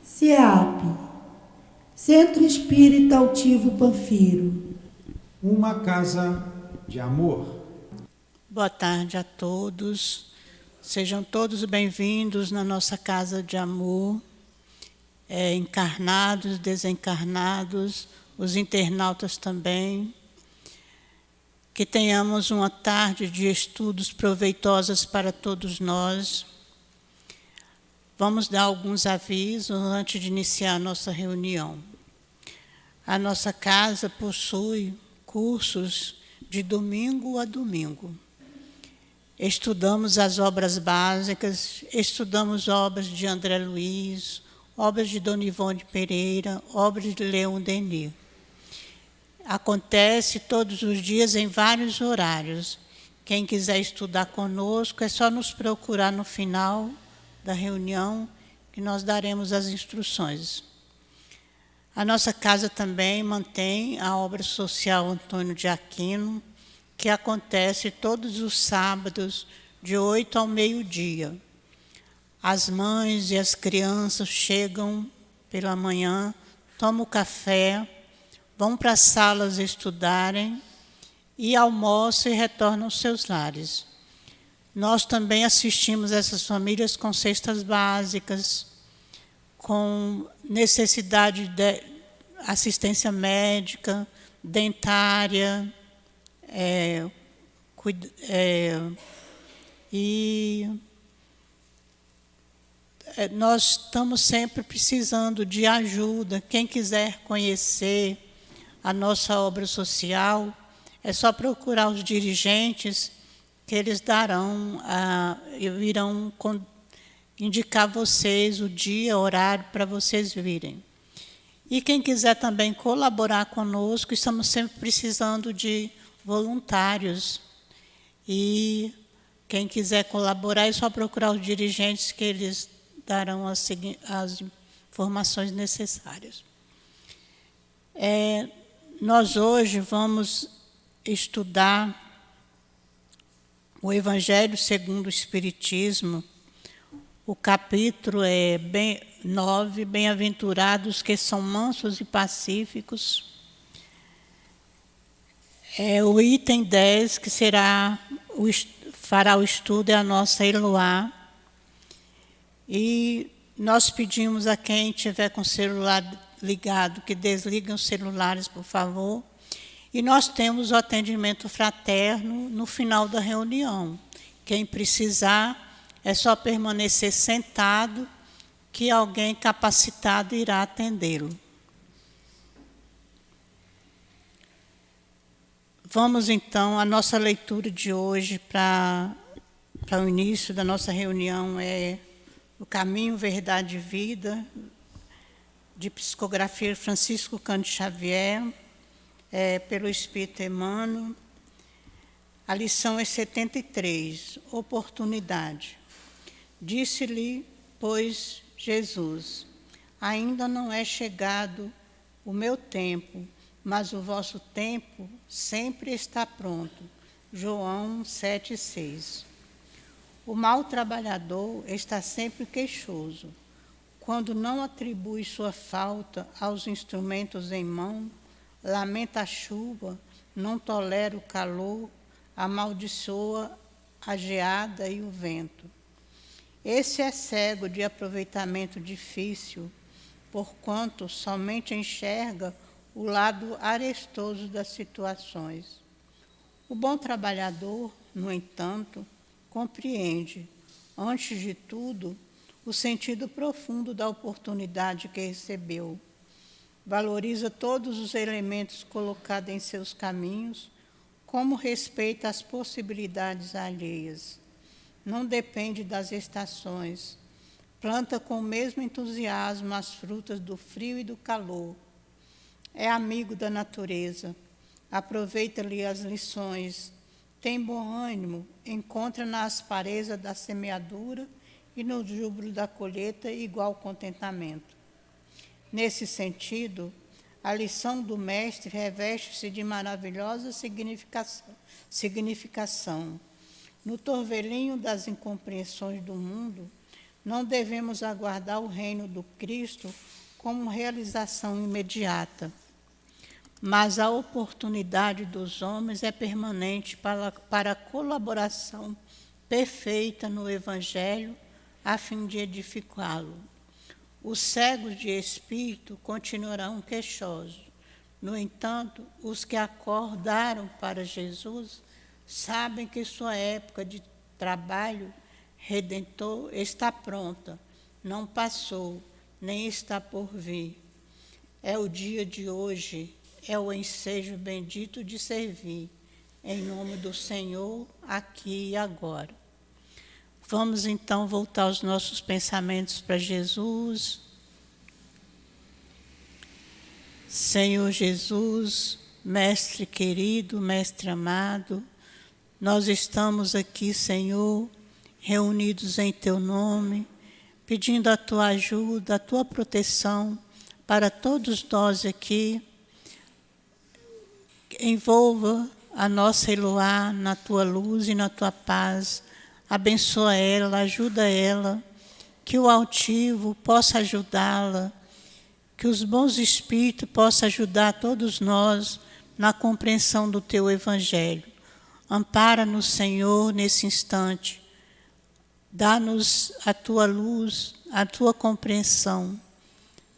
CEAP, Centro Espírita Altivo Panfiro. Uma casa de amor. Boa tarde a todos. Sejam todos bem-vindos na nossa casa de amor. Encarnados, desencarnados, os internautas também. Que tenhamos uma tarde de estudos proveitosos para todos nós. Vamos dar alguns avisos antes de iniciar a nossa reunião. A nossa casa possui cursos de domingo a domingo. Estudamos as obras básicas, estudamos obras de André Luiz, obras de Dona Ivone Pereira, obras de Leon Denis. Acontece todos os dias em vários horários. Quem quiser estudar conosco é só nos procurar no final da reunião que nós daremos as instruções. A nossa casa também mantém a obra social Antônio de Aquino, que acontece todos os sábados, de 8 ao meio-dia. As mães e as crianças chegam pela manhã, tomam café, vão para as salas estudarem e almoçam e retornam aos seus lares. Nós também assistimos essas famílias com cestas básicas, com necessidade de assistência médica, dentária, nós estamos sempre precisando de ajuda. Quem quiser conhecer a nossa obra social, é só procurar os dirigentes, que eles irão indicar vocês o dia, horário para vocês virem. E quem quiser também colaborar conosco, estamos sempre precisando de voluntários. E quem quiser colaborar é só procurar os dirigentes, que eles darão as informações necessárias. Nós hoje vamos estudar o Evangelho segundo o Espiritismo. O capítulo é 9, Bem-aventurados que são mansos e pacíficos. O item 10, que fará o estudo, é a nossa Eloá. E nós pedimos a quem tiver com o celular ligado, que desliguem os celulares, por favor. E nós temos o atendimento fraterno no final da reunião. Quem precisar, é só permanecer sentado, que alguém capacitado irá atendê-lo. Vamos, então, a nossa leitura de hoje para o início da nossa reunião é O Caminho, Verdade e Vida, de psicografia Francisco Cândido Xavier, pelo Espírito Emmanuel. A lição é 73, Oportunidade. Disse-lhe, pois, Jesus: ainda não é chegado o meu tempo, mas o vosso tempo sempre está pronto. João 7,6. O mau trabalhador está sempre queixoso. Quando não atribui sua falta aos instrumentos em mão, lamenta a chuva, não tolera o calor, amaldiçoa a geada e o vento. Esse é cego de aproveitamento difícil, porquanto somente enxerga o lado arestoso das situações. O bom trabalhador, no entanto, compreende, antes de tudo, o sentido profundo da oportunidade que recebeu. Valoriza todos os elementos colocados em seus caminhos, como respeita as possibilidades alheias. Não depende das estações. Planta com o mesmo entusiasmo as frutas do frio e do calor. É amigo da natureza. Aproveita-lhe as lições. Tem bom ânimo. Encontra na aspareza da semeadura e no júbilo da colheita igual contentamento. Nesse sentido, a lição do Mestre reveste-se de maravilhosa significação. No torvelinho das incompreensões do mundo, não devemos aguardar o reino do Cristo como realização imediata, mas a oportunidade dos homens é permanente para a colaboração perfeita no Evangelho, a fim de edificá-lo. Os cegos de espírito continuarão queixosos. No entanto, os que acordaram para Jesus sabem que sua época de trabalho redentor está pronta, não passou, nem está por vir. É o dia de hoje, é o ensejo bendito de servir, em nome do Senhor, aqui e agora. Vamos então voltar os nossos pensamentos para Jesus. Senhor Jesus, Mestre querido, Mestre amado, nós estamos aqui, Senhor, reunidos em Teu nome, pedindo a Tua ajuda, a Tua proteção para todos nós aqui. Envolva a nossa Eloá na Tua luz e na Tua paz. Abençoa ela, ajuda ela, que o altivo possa ajudá-la, que os bons espíritos possam ajudar todos nós na compreensão do Teu Evangelho. Ampara-nos, Senhor, nesse instante. Dá-nos a Tua luz, a Tua compreensão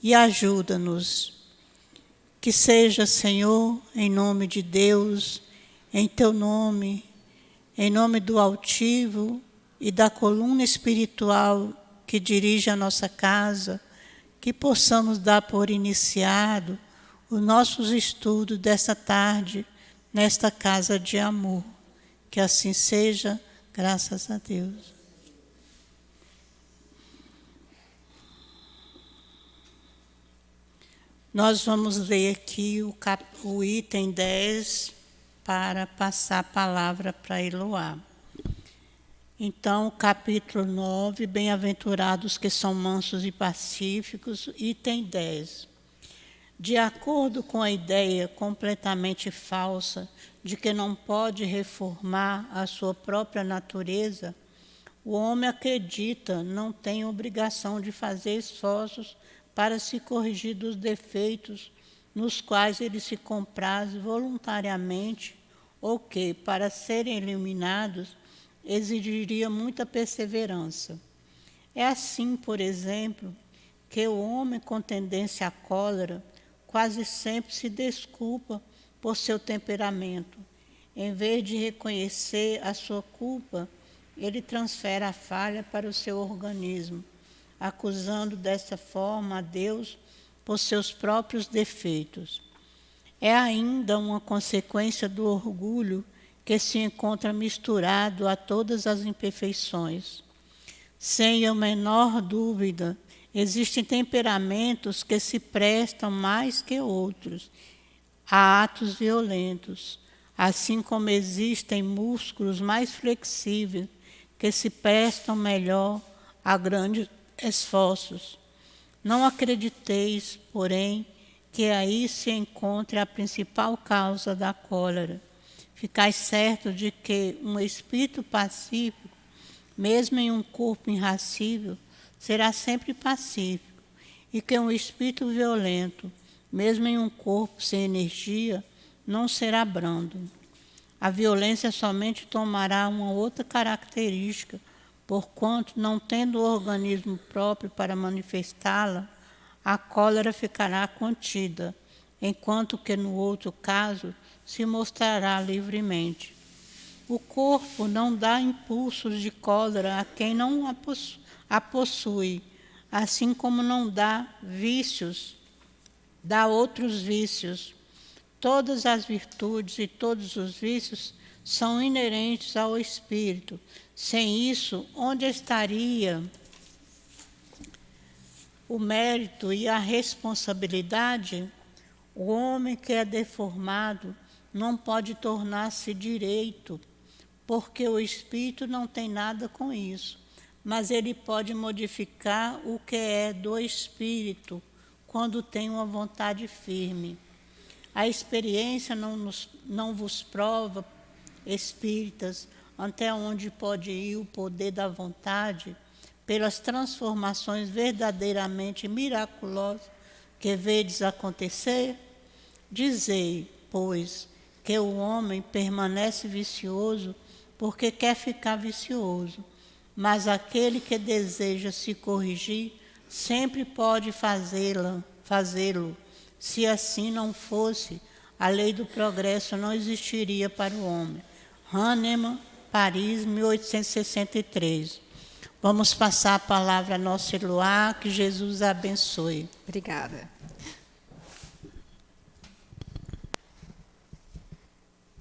e ajuda-nos. Que seja, Senhor, em nome de Deus, em Teu nome, em nome do altivo e da coluna espiritual que dirige a nossa casa, que possamos dar por iniciado os nossos estudos desta tarde, nesta casa de amor. Que assim seja, graças a Deus. Nós vamos ler aqui o item 10 para passar a palavra para Eloá. Então, capítulo 9, Bem-aventurados que são mansos e pacíficos, item 10. De acordo com a ideia completamente falsa de que não pode reformar a sua própria natureza, o homem acredita não tem obrigação de fazer esforços para se corrigir dos defeitos nos quais ele se compraz voluntariamente ou que, para serem eliminados, exigiria muita perseverança. É assim, por exemplo, que o homem com tendência à cólera quase sempre se desculpa por seu temperamento. Em vez de reconhecer a sua culpa, ele transfere a falha para o seu organismo, acusando dessa forma a Deus por seus próprios defeitos. É ainda uma consequência do orgulho que se encontra misturado a todas as imperfeições. Sem a menor dúvida, existem temperamentos que se prestam mais que outros a atos violentos, assim como existem músculos mais flexíveis que se prestam melhor a grandes esforços. Não acrediteis, porém, que aí se encontre a principal causa da cólera. Ficais certo de que um espírito pacífico, mesmo em um corpo irascível, será sempre pacífico, e que um espírito violento, mesmo em um corpo sem energia, não será brando. A violência somente tomará uma outra característica, porquanto, não tendo o organismo próprio para manifestá-la, a cólera ficará contida, enquanto que, no outro caso, se mostrará livremente. O corpo não dá impulsos de cólera a quem não a possui, assim como não dá vícios, dá outros vícios. Todas as virtudes e todos os vícios são inerentes ao espírito. Sem isso, onde estaria o mérito e a responsabilidade? O homem que é deformado não pode tornar-se direito, porque o espírito não tem nada com isso, mas ele pode modificar o que é do espírito quando tem uma vontade firme. A experiência não vos prova, espíritas, até onde pode ir o poder da vontade, pelas transformações verdadeiramente miraculosas que vedes acontecer? Dizei, pois, que o homem permanece vicioso porque quer ficar vicioso, mas aquele que deseja se corrigir sempre pode fazê-lo. Se assim não fosse, a lei do progresso não existiria para o homem. Hahnemann, Paris, 1863. Vamos passar a palavra a nossa Eloá, que Jesus a abençoe. Obrigada.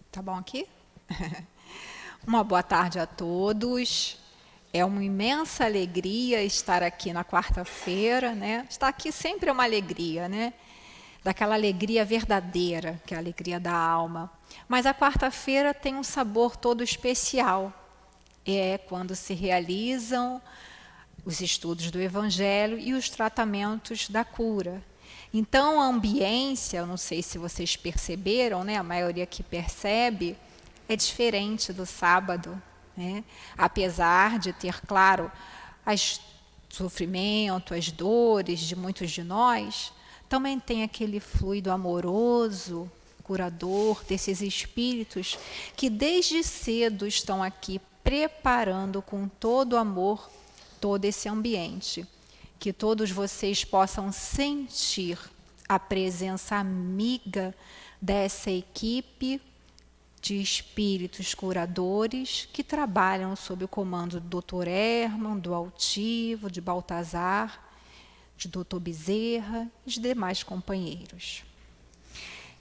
Tá bom aqui? Uma boa tarde a todos. É uma imensa alegria estar aqui na quarta-feira, né? Estar aqui sempre é uma alegria, né? Daquela alegria verdadeira, que é a alegria da alma. Mas a quarta-feira tem um sabor todo especial. É quando se realizam os estudos do Evangelho e os tratamentos da cura. Então, a ambiência, eu não sei se vocês perceberam, né? A maioria que percebe, é diferente do sábado, né? Apesar de ter, claro, sofrimento, as dores de muitos de nós, também tem aquele fluido amoroso, curador desses espíritos que desde cedo estão aqui preparando com todo amor todo esse ambiente. Que todos vocês possam sentir a presença amiga dessa equipe de espíritos curadores que trabalham sob o comando do Dr. Hermann, do Altivo, de Baltazar, de Dr. Bezerra e de demais companheiros.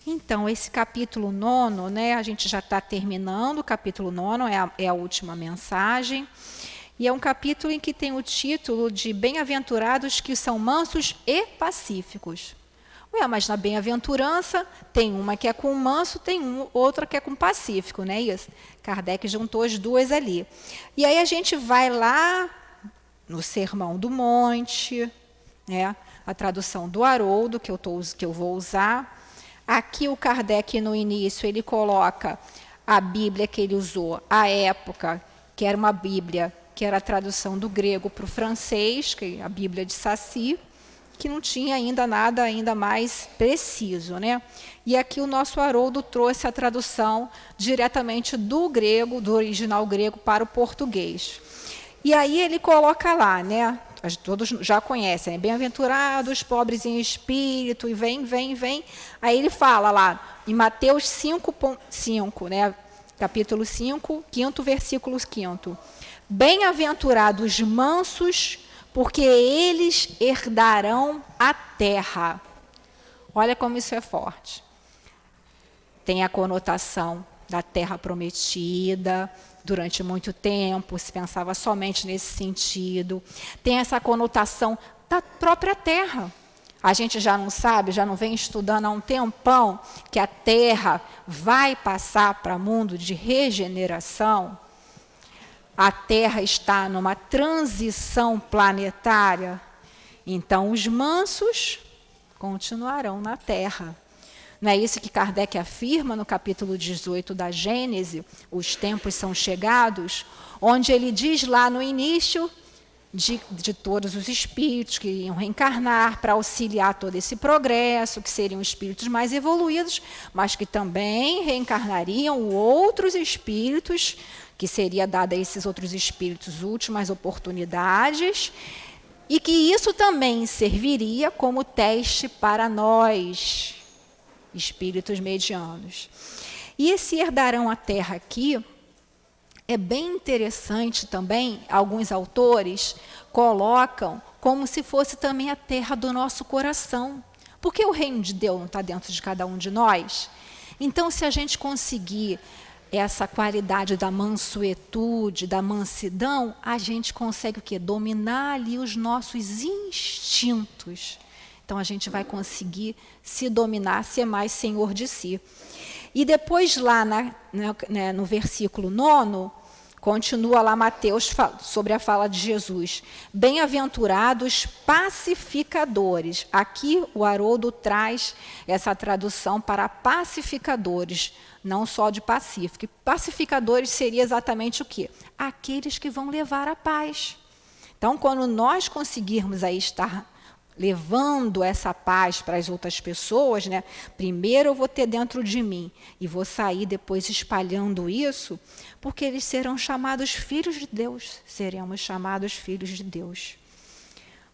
Então, esse capítulo 9, né, a gente já está terminando, o capítulo 9 é a última mensagem, e é um capítulo em que tem o título de Bem-aventurados que são mansos e pacíficos. Ué, mas na bem-aventurança tem uma que é com manso, tem outra que é com pacífico, né? Isso. Kardec juntou as duas ali. E aí a gente vai lá no Sermão do Monte, né? A tradução do Haroldo, que eu vou usar. Aqui o Kardec, no início, ele coloca a Bíblia que ele usou à época, que era uma Bíblia que era a tradução do grego para o francês, que é a Bíblia de Saci, que não tinha ainda nada ainda mais preciso, né? E aqui o nosso Haroldo trouxe a tradução diretamente do grego, do original grego, para o português. E aí ele coloca lá, né? Todos já conhecem, né? Bem-aventurados, pobres em espírito, e vem. Aí ele fala lá, em Mateus 5:5, né? Capítulo 5, 5º versículo 5. Bem-aventurados mansos, porque eles herdarão a terra. Olha como isso é forte. Tem a conotação da terra prometida. Durante muito tempo se pensava somente nesse sentido. Tem essa conotação da própria terra. A gente já não sabe, já não vem estudando há um tempão que a terra vai passar para mundo de regeneração. A Terra está numa transição planetária, então os mansos continuarão na Terra. Não é isso que Kardec afirma no capítulo 18 da Gênese, os tempos são chegados, onde ele diz lá no início de todos os espíritos que iriam reencarnar para auxiliar todo esse progresso, que seriam espíritos mais evoluídos, mas que também reencarnariam outros espíritos, que seria dada a esses outros espíritos últimas oportunidades, e que isso também serviria como teste para nós, espíritos medianos. E esse herdarão a terra aqui, é bem interessante também, alguns autores colocam como se fosse também a terra do nosso coração, porque o reino de Deus não está dentro de cada um de nós. Então, se a gente conseguir essa qualidade da mansuetude, da mansidão, a gente consegue o quê? Dominar ali os nossos instintos. Então, a gente vai conseguir se dominar, ser mais senhor de si. E depois, lá no versículo 9, continua lá Mateus sobre a fala de Jesus. Bem-aventurados pacificadores. Aqui o Haroldo traz essa tradução para pacificadores, não só de pacífico. Pacificadores seria exatamente o quê? Aqueles que vão levar a paz. Então, quando nós conseguirmos aí estar levando essa paz para as outras pessoas, né? Primeiro eu vou ter dentro de mim e vou sair depois espalhando isso, porque eles serão chamados filhos de Deus, seremos chamados filhos de Deus.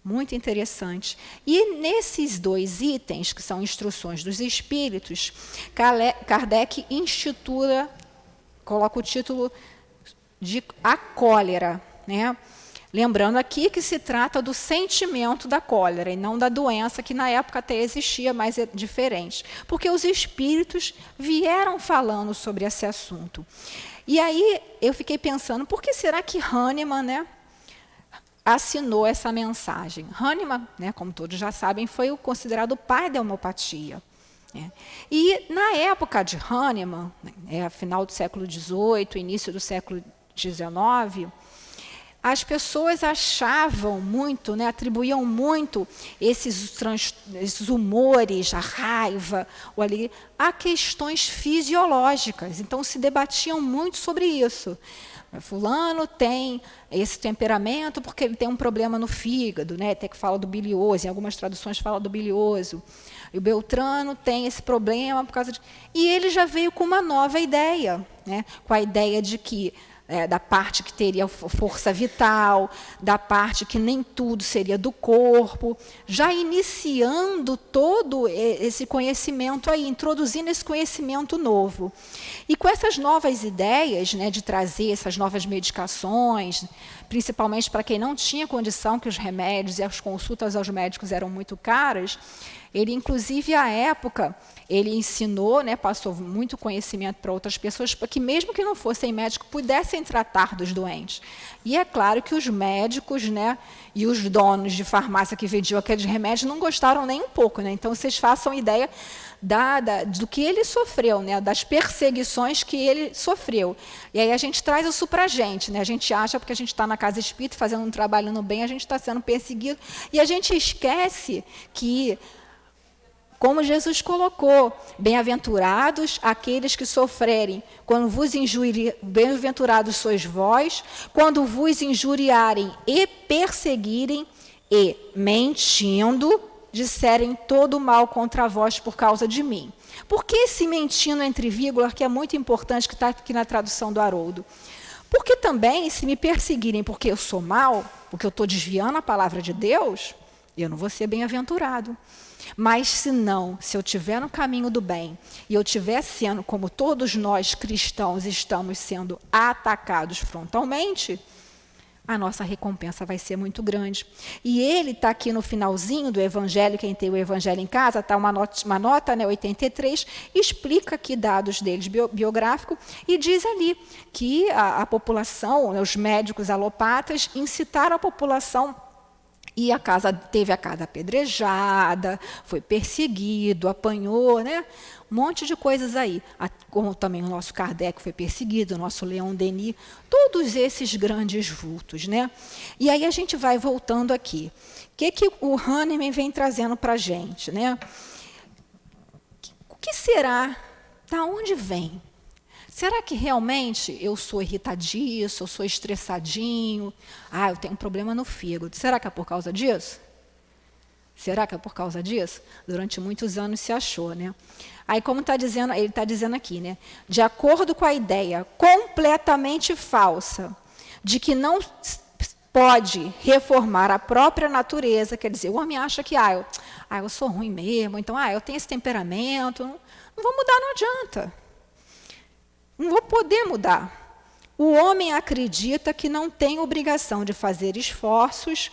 Muito interessante. E nesses 2 itens, que são instruções dos espíritos, Kardec institui, coloca o título de a cólera, né? Lembrando aqui que se trata do sentimento da cólera e não da doença, que na época até existia, mas é diferente. Porque os espíritos vieram falando sobre esse assunto. E aí eu fiquei pensando, por que será que Hahnemann, né, assinou essa mensagem? Hahnemann, né, como todos já sabem, foi o considerado o pai da homeopatia. Né? E na época de Hahnemann, final do século XVIII, início do século XIX, as pessoas achavam muito, né, atribuíam muito esses humores, a raiva, a questões fisiológicas. Então, se debatiam muito sobre isso. Fulano tem esse temperamento porque ele tem um problema no fígado, né, até que fala do bilioso, em algumas traduções fala do bilioso. E o Beltrano tem esse problema por causa de... E ele já veio com uma nova ideia, né, com a ideia de que da parte que teria força vital, da parte que nem tudo seria do corpo, já iniciando todo esse conhecimento aí, introduzindo esse conhecimento novo. E com essas novas ideias, né, de trazer essas novas medicações, principalmente para quem não tinha condição, que os remédios e as consultas aos médicos eram muito caras, ele, inclusive, à época, ele ensinou, né, passou muito conhecimento para outras pessoas, para que, mesmo que não fossem médicos, pudessem tratar dos doentes. E é claro que os médicos, né, e os donos de farmácia que vendiam aqueles remédios não gostaram nem um pouco. Né? Então, vocês façam ideia do que ele sofreu, né, das perseguições que ele sofreu. E aí a gente traz isso para a gente. Né? A gente acha, porque a gente está na casa espírita, fazendo um trabalho no bem, a gente está sendo perseguido. E a gente esquece que... Como Jesus colocou, bem-aventurados aqueles que sofrerem, quando vos injuriarem, bem-aventurados sois vós, quando vos injuriarem e perseguirem e, mentindo, disserem todo mal contra vós por causa de mim. Por que esse mentindo entre vírgulas, que é muito importante, que está aqui na tradução do Haroldo? Porque também, se me perseguirem porque eu sou mal, porque eu estou desviando a palavra de Deus, eu não vou ser bem-aventurado. Mas se eu estiver no caminho do bem e eu estiver sendo, como todos nós cristãos estamos sendo atacados frontalmente, a nossa recompensa vai ser muito grande. E ele está aqui no finalzinho do Evangelho, quem tem o Evangelho em casa, está uma nota, né, 83, explica aqui dados deles biográficos e diz ali que a população, né, os médicos alopatas, incitaram a população. E teve a casa apedrejada, foi perseguido, apanhou, né? Um monte de coisas aí. Como também o nosso Kardec foi perseguido, o nosso Leon Denis, todos esses grandes vultos. Né? E aí a gente vai voltando aqui. O que o Hahnemann vem trazendo para a gente? Né? O que será? Da onde vem? Será que realmente eu sou irritadiço, eu sou estressadinho? Eu tenho um problema no fígado. Será que é por causa disso? Será que é por causa disso? Durante muitos anos se achou, né? Aí, como ele está dizendo aqui, né? De acordo com a ideia completamente falsa de que não pode reformar a própria natureza, quer dizer, o homem acha que eu sou ruim mesmo, então eu tenho esse temperamento, não vou mudar, não adianta. Não vou poder mudar. O homem acredita que não tem obrigação de fazer esforços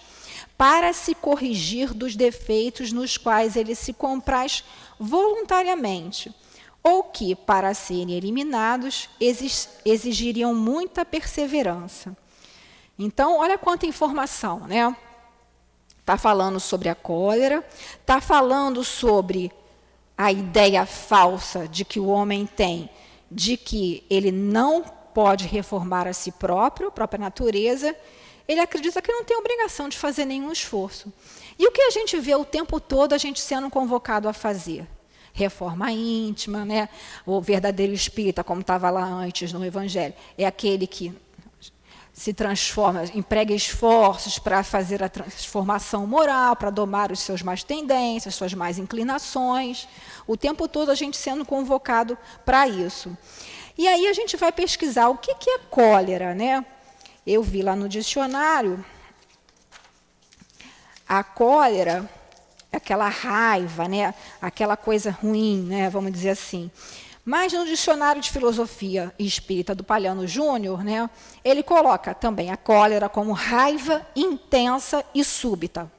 para se corrigir dos defeitos nos quais ele se compraz voluntariamente, ou que, para serem eliminados, exigiriam muita perseverança. Então, olha quanta informação, né? Está falando sobre a cólera, está falando sobre a ideia falsa de que o homem tem, de que ele não pode reformar a si próprio, a própria natureza, ele acredita que não tem obrigação de fazer nenhum esforço. E o que a gente vê o tempo todo a gente sendo convocado a fazer? Reforma íntima, né? O verdadeiro espírita, como estava lá antes no Evangelho, é aquele que se transforma, emprega esforços para fazer a transformação moral, para domar os seus más tendências, suas más inclinações. O tempo todo a gente sendo convocado para isso. E aí a gente vai pesquisar o que é cólera, né? Eu vi lá no dicionário, a cólera é aquela raiva, né? Aquela coisa ruim, né? Vamos dizer assim. Mas no dicionário de filosofia espírita do Palhano Júnior, né, ele coloca também a cólera como raiva intensa e súbita.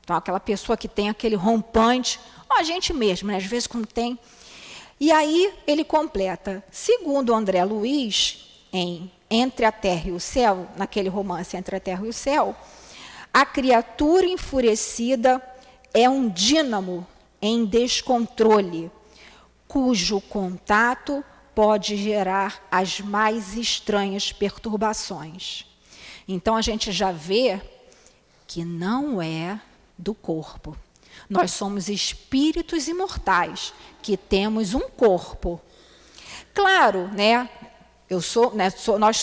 Então, aquela pessoa que tem aquele rompante, ou a gente mesmo, né, às vezes quando tem. E aí ele completa, segundo André Luiz, em Entre a Terra e o Céu, naquele romance Entre a Terra e o Céu, a criatura enfurecida é um dínamo em descontrole, cujo contato pode gerar as mais estranhas perturbações. Então, a gente já vê que não é do corpo. Nós somos espíritos imortais, que temos um corpo. Claro, né?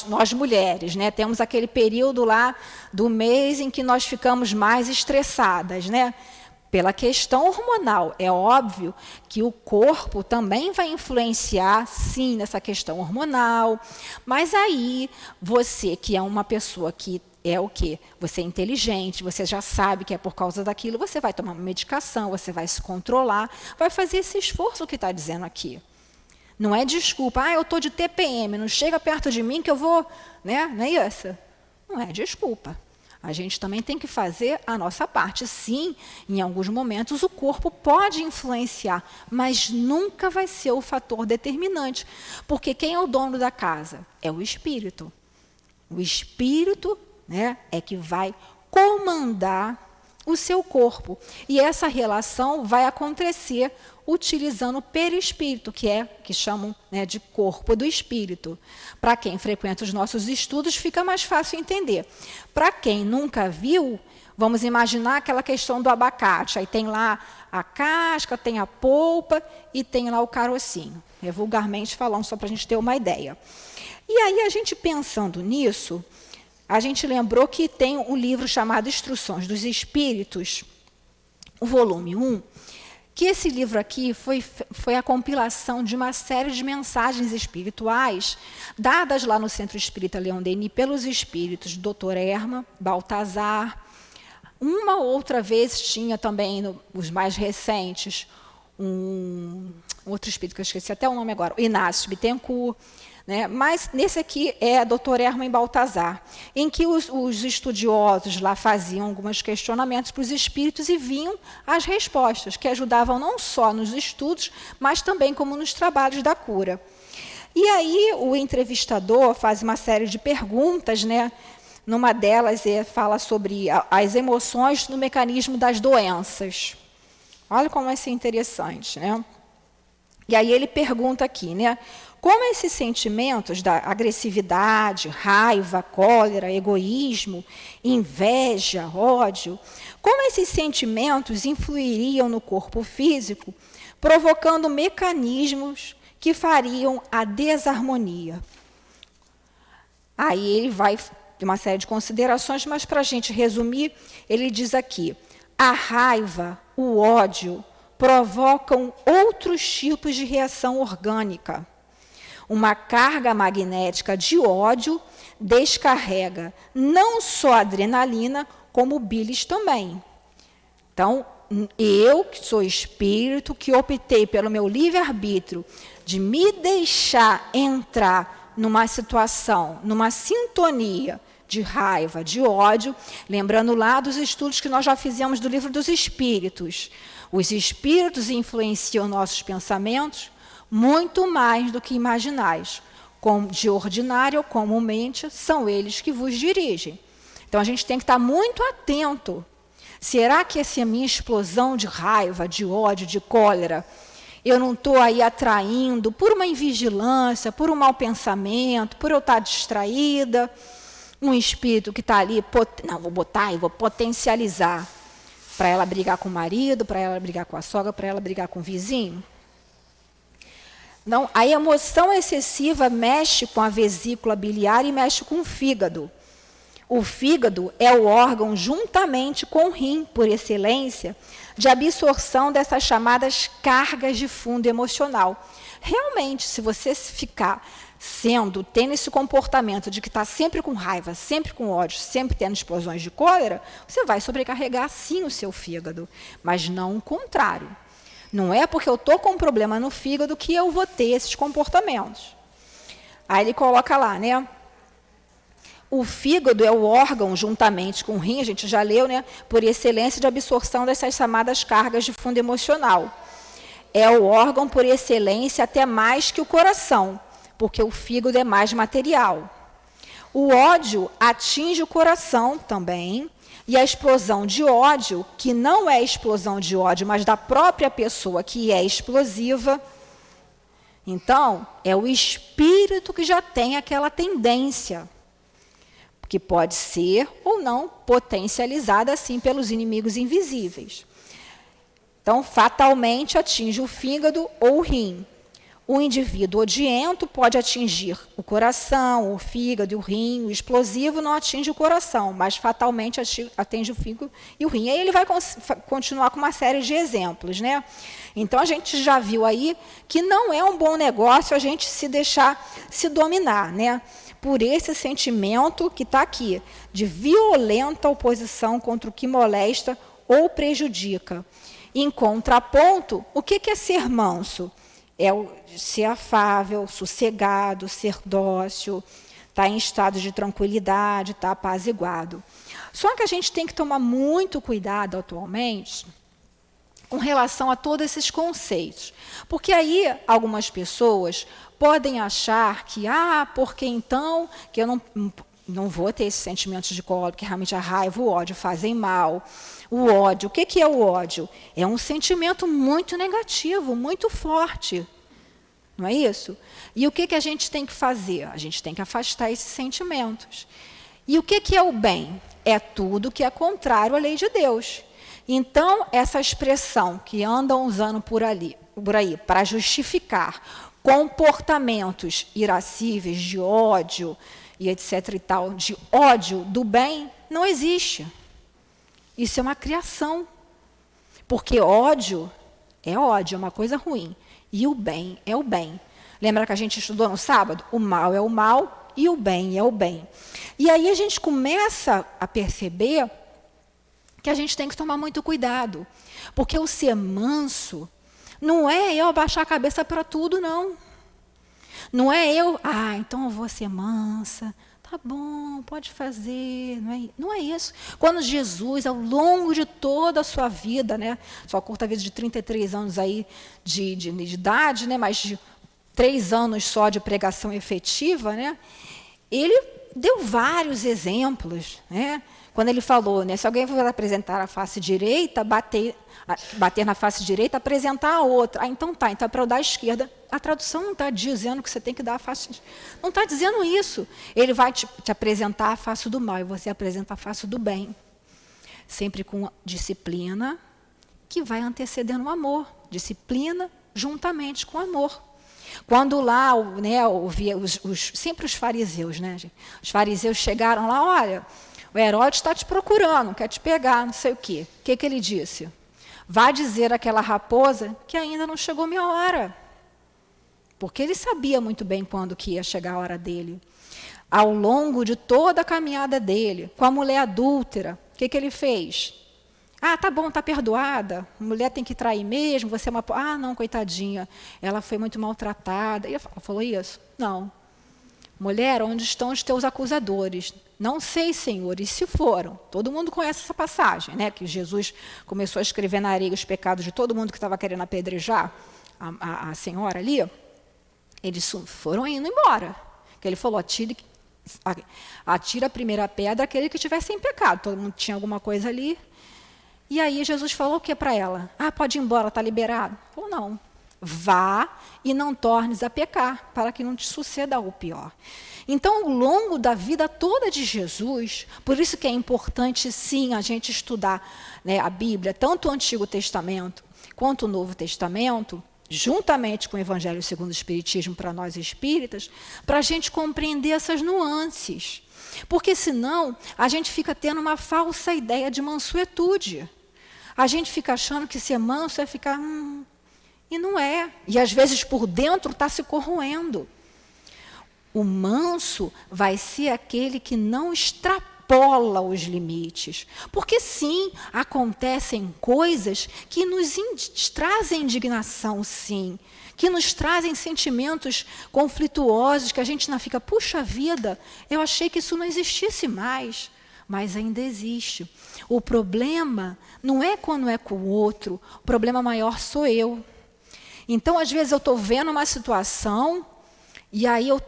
Nós mulheres, né? Temos aquele período lá do mês em que nós ficamos mais estressadas, né? Pela questão hormonal. É óbvio que o corpo também vai influenciar, sim, nessa questão hormonal. Mas aí, você que é uma pessoa que é o quê? Você é inteligente, você já sabe que é por causa daquilo, você vai tomar uma medicação, você vai se controlar, vai fazer esse esforço que está dizendo aqui. Não é desculpa, eu estou de TPM, não chega perto de mim que eu vou, né? Não é isso? Não é desculpa. A gente também tem que fazer a nossa parte. Sim, em alguns momentos o corpo pode influenciar, mas nunca vai ser o fator determinante. Porque quem é o dono da casa? É o espírito. O espírito, né, é que vai comandar o seu corpo. E essa relação vai acontecer utilizando o perispírito, que chamam, né, de corpo do espírito. Para quem frequenta os nossos estudos, fica mais fácil entender. Para quem nunca viu, vamos imaginar aquela questão do abacate. Aí tem lá a casca, tem a polpa e tem lá o carocinho. É vulgarmente falando, só para a gente ter uma ideia. E aí, a gente pensando nisso, a gente lembrou que tem um livro chamado Instruções dos Espíritos, o volume 1, que esse livro aqui foi a compilação de uma série de mensagens espirituais dadas lá no Centro Espírita Leon Denis pelos espíritos Dr. Erma, Baltazar. Uma outra vez tinha também, os mais recentes, um outro espírito que eu esqueci até o nome agora, o Inácio Bittencourt. Né? Mas nesse aqui é Dr. Hermann Baltazar, em que os estudiosos lá faziam alguns questionamentos para os espíritos e vinham as respostas, que ajudavam não só nos estudos, mas também como nos trabalhos da cura. E aí o entrevistador faz uma série de perguntas, né? Numa delas fala sobre as emoções no mecanismo das doenças. Olha como isso é interessante, né? E aí ele pergunta aqui, né? Como esses sentimentos da agressividade, raiva, cólera, egoísmo, inveja, ódio, como esses sentimentos influiriam no corpo físico, provocando mecanismos que fariam a desarmonia? Aí ele vai ter uma série de considerações, mas para a gente resumir, ele diz aqui, a raiva, o ódio, provocam outros tipos de reação orgânica. Uma carga magnética de ódio descarrega não só a adrenalina, como o bílis também. Então, eu, que sou espírito, que optei pelo meu livre-arbítrio de me deixar entrar numa situação, numa sintonia de raiva, de ódio, lembrando lá dos estudos que nós já fizemos do Livro dos Espíritos. Os espíritos influenciam nossos pensamentos muito mais do que imaginais. De ordinário, comumente, são eles que vos dirigem. Então, a gente tem que estar muito atento. Será que essa minha explosão de raiva, de ódio, de cólera, eu não estou aí atraindo por uma invigilância, por um mau pensamento, por eu estar distraída, um espírito que está ali, não, vou botar e vou potencializar para ela brigar com o marido, para ela brigar com a sogra, para ela brigar com o vizinho? Não, a emoção excessiva mexe com a vesícula biliar e mexe com o fígado. O fígado é o órgão, juntamente com o rim, por excelência, de absorção dessas chamadas cargas de fundo emocional. Realmente, se você ficar tendo esse comportamento de que está sempre com raiva, sempre com ódio, sempre tendo explosões de cólera, você vai sobrecarregar sim o seu fígado, mas não o contrário. Não é porque eu estou com um problema no fígado que eu vou ter esses comportamentos. Aí ele coloca lá, né? O fígado é o órgão, juntamente com o rim, a gente já leu, né? Por excelência de absorção dessas chamadas cargas de fundo emocional. É o órgão por excelência até mais que o coração, porque o fígado é mais material. O ódio atinge o coração também, e a explosão de ódio, que não é explosão de ódio, mas da própria pessoa que é explosiva, então, é o espírito que já tem aquela tendência, que pode ser ou não potencializada assim pelos inimigos invisíveis. Então, fatalmente atinge o fígado ou o rim. O indivíduo odiento pode atingir o coração, o fígado e o rim. O explosivo não atinge o coração, mas fatalmente atinge o fígado e o rim. Aí ele vai continuar com uma série de exemplos, né? Então, a gente já viu aí que não é um bom negócio a gente se deixar se dominar, né? Por esse sentimento que está aqui, de violenta oposição contra o que molesta ou prejudica. Em contraponto, o que é ser manso? É ser afável, sossegado, ser dócil, estar em estado de tranquilidade, estar apaziguado. Só que a gente tem que tomar muito cuidado atualmente com relação a todos esses conceitos. Porque aí algumas pessoas podem achar que, porque então que eu não vou ter esses sentimentos de cólera, porque realmente a raiva, o ódio fazem mal. O ódio, o que é o ódio? É um sentimento muito negativo, muito forte. Não é isso? E o que a gente tem que fazer? A gente tem que afastar esses sentimentos. E o que é o bem? É tudo que é contrário à lei de Deus. Então, essa expressão que andam usando por aí, para justificar comportamentos irascíveis de ódio e etc. e tal, de ódio do bem, não existe. Isso é uma criação. Porque ódio, é uma coisa ruim. E o bem é o bem. Lembra que a gente estudou no sábado? O mal é o mal e o bem é o bem. E aí a gente começa a perceber que a gente tem que tomar muito cuidado. Porque o ser manso não é eu abaixar a cabeça para tudo, não. Não é eu, então eu vou ser mansa. Tá bom, pode fazer. Não é isso. Quando Jesus, ao longo de toda a sua vida, né, sua curta vida de 33 anos aí de idade, né, mas de 3 anos só de pregação efetiva, né, ele deu vários exemplos, né? Quando ele falou, né, se alguém for apresentar a face direita, bater na face direita, apresentar a outra. Então é para eu dar a esquerda. A tradução não está dizendo que você tem que dar a face. Não está dizendo isso. Ele vai te apresentar a face do mal e você apresenta a face do bem. Sempre com disciplina, que vai antecedendo o amor. Disciplina juntamente com amor. Quando lá, né, sempre os fariseus, né, gente? Os fariseus chegaram lá, olha, o Herodes está te procurando, quer te pegar, não sei o quê. O que ele disse? Vá dizer àquela raposa que ainda não chegou minha hora. Porque ele sabia muito bem quando que ia chegar a hora dele. Ao longo de toda a caminhada dele, com a mulher adúltera, o que ele fez? Tá bom, está perdoada, a mulher tem que trair mesmo, você é uma... não, coitadinha, ela foi muito maltratada. E ela falou isso? Não. Mulher, onde estão os teus acusadores? Não sei, Senhor, e se foram? Todo mundo conhece essa passagem, né? Que Jesus começou a escrever na areia os pecados de todo mundo que estava querendo apedrejar a senhora ali. Eles foram indo embora. Que ele falou, atira a primeira pedra aquele que estiver sem pecado. Todo mundo tinha alguma coisa ali. E aí Jesus falou o que para ela? Pode ir embora, está liberado? Ou não. Vá e não tornes a pecar, para que não te suceda o pior. Então, ao longo da vida toda de Jesus, por isso que é importante, sim, a gente estudar, né, a Bíblia, tanto o Antigo Testamento quanto o Novo Testamento, juntamente com o Evangelho segundo o Espiritismo para nós espíritas, para a gente compreender essas nuances. Porque senão a gente fica tendo uma falsa ideia de mansuetude. A gente fica achando que ser manso é ficar... e não é. E às vezes por dentro está se corroendo. O manso vai ser aquele que não extrapola os limites. Porque sim, acontecem coisas que nos trazem indignação, sim. Que nos trazem sentimentos conflituosos, que a gente não fica, puxa vida, eu achei que isso não existisse mais. Mas ainda existe. O problema não é quando é com o outro, o problema maior sou eu. Então, às vezes, eu estou vendo uma situação e aí eu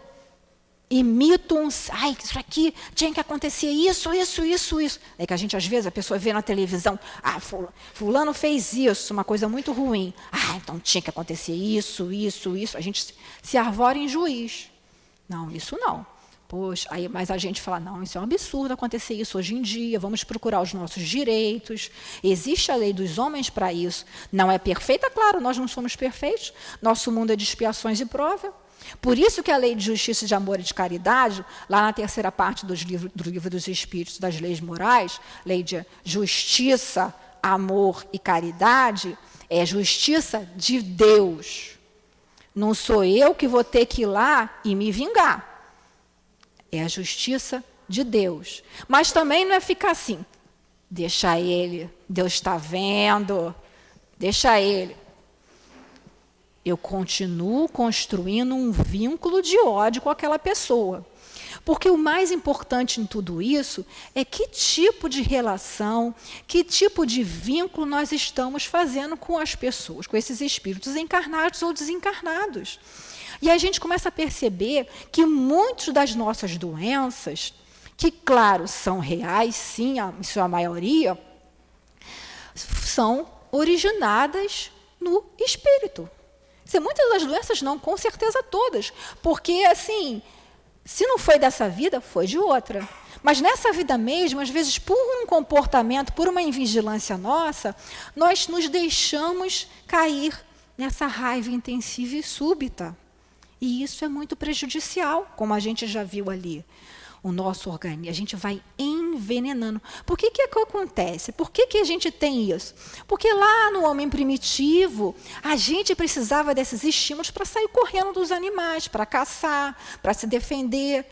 imito isso aqui tinha que acontecer isso. É que a gente, às vezes, a pessoa vê na televisão, fulano fez isso, uma coisa muito ruim. Então tinha que acontecer isso. A gente se arvora em juiz. Não, isso não. Poxa, mas a gente fala, não, isso é um absurdo acontecer isso hoje em dia, vamos procurar os nossos direitos, existe a lei dos homens para isso. Não é perfeita, claro, nós não somos perfeitos, nosso mundo é de expiações e prova. Por isso que a lei de justiça, de amor e de caridade, lá na terceira parte do livro dos Espíritos, das leis morais, lei de justiça, amor e caridade, é justiça de Deus. Não sou eu que vou ter que ir lá e me vingar. É a justiça de Deus. Mas também não é ficar assim, deixa ele, Deus está vendo, deixa ele. Eu continuo construindo um vínculo de ódio com aquela pessoa. Porque o mais importante em tudo isso é que tipo de relação, que tipo de vínculo nós estamos fazendo com as pessoas, com esses espíritos encarnados ou desencarnados. E a gente começa a perceber que muitas das nossas doenças, que, claro, são reais, sim, em sua maioria, são originadas no espírito. Muitas das doenças não, com certeza todas. Porque, assim, se não foi dessa vida, foi de outra. Mas nessa vida mesmo, às vezes, por um comportamento, por uma invigilância nossa, nós nos deixamos cair nessa raiva intensiva e súbita. E isso é muito prejudicial, como a gente já viu ali. O nosso organismo, a gente vai envenenando. Por que acontece? Por que a gente tem isso? Porque lá no homem primitivo, a gente precisava desses estímulos para sair correndo dos animais, para caçar, para se defender.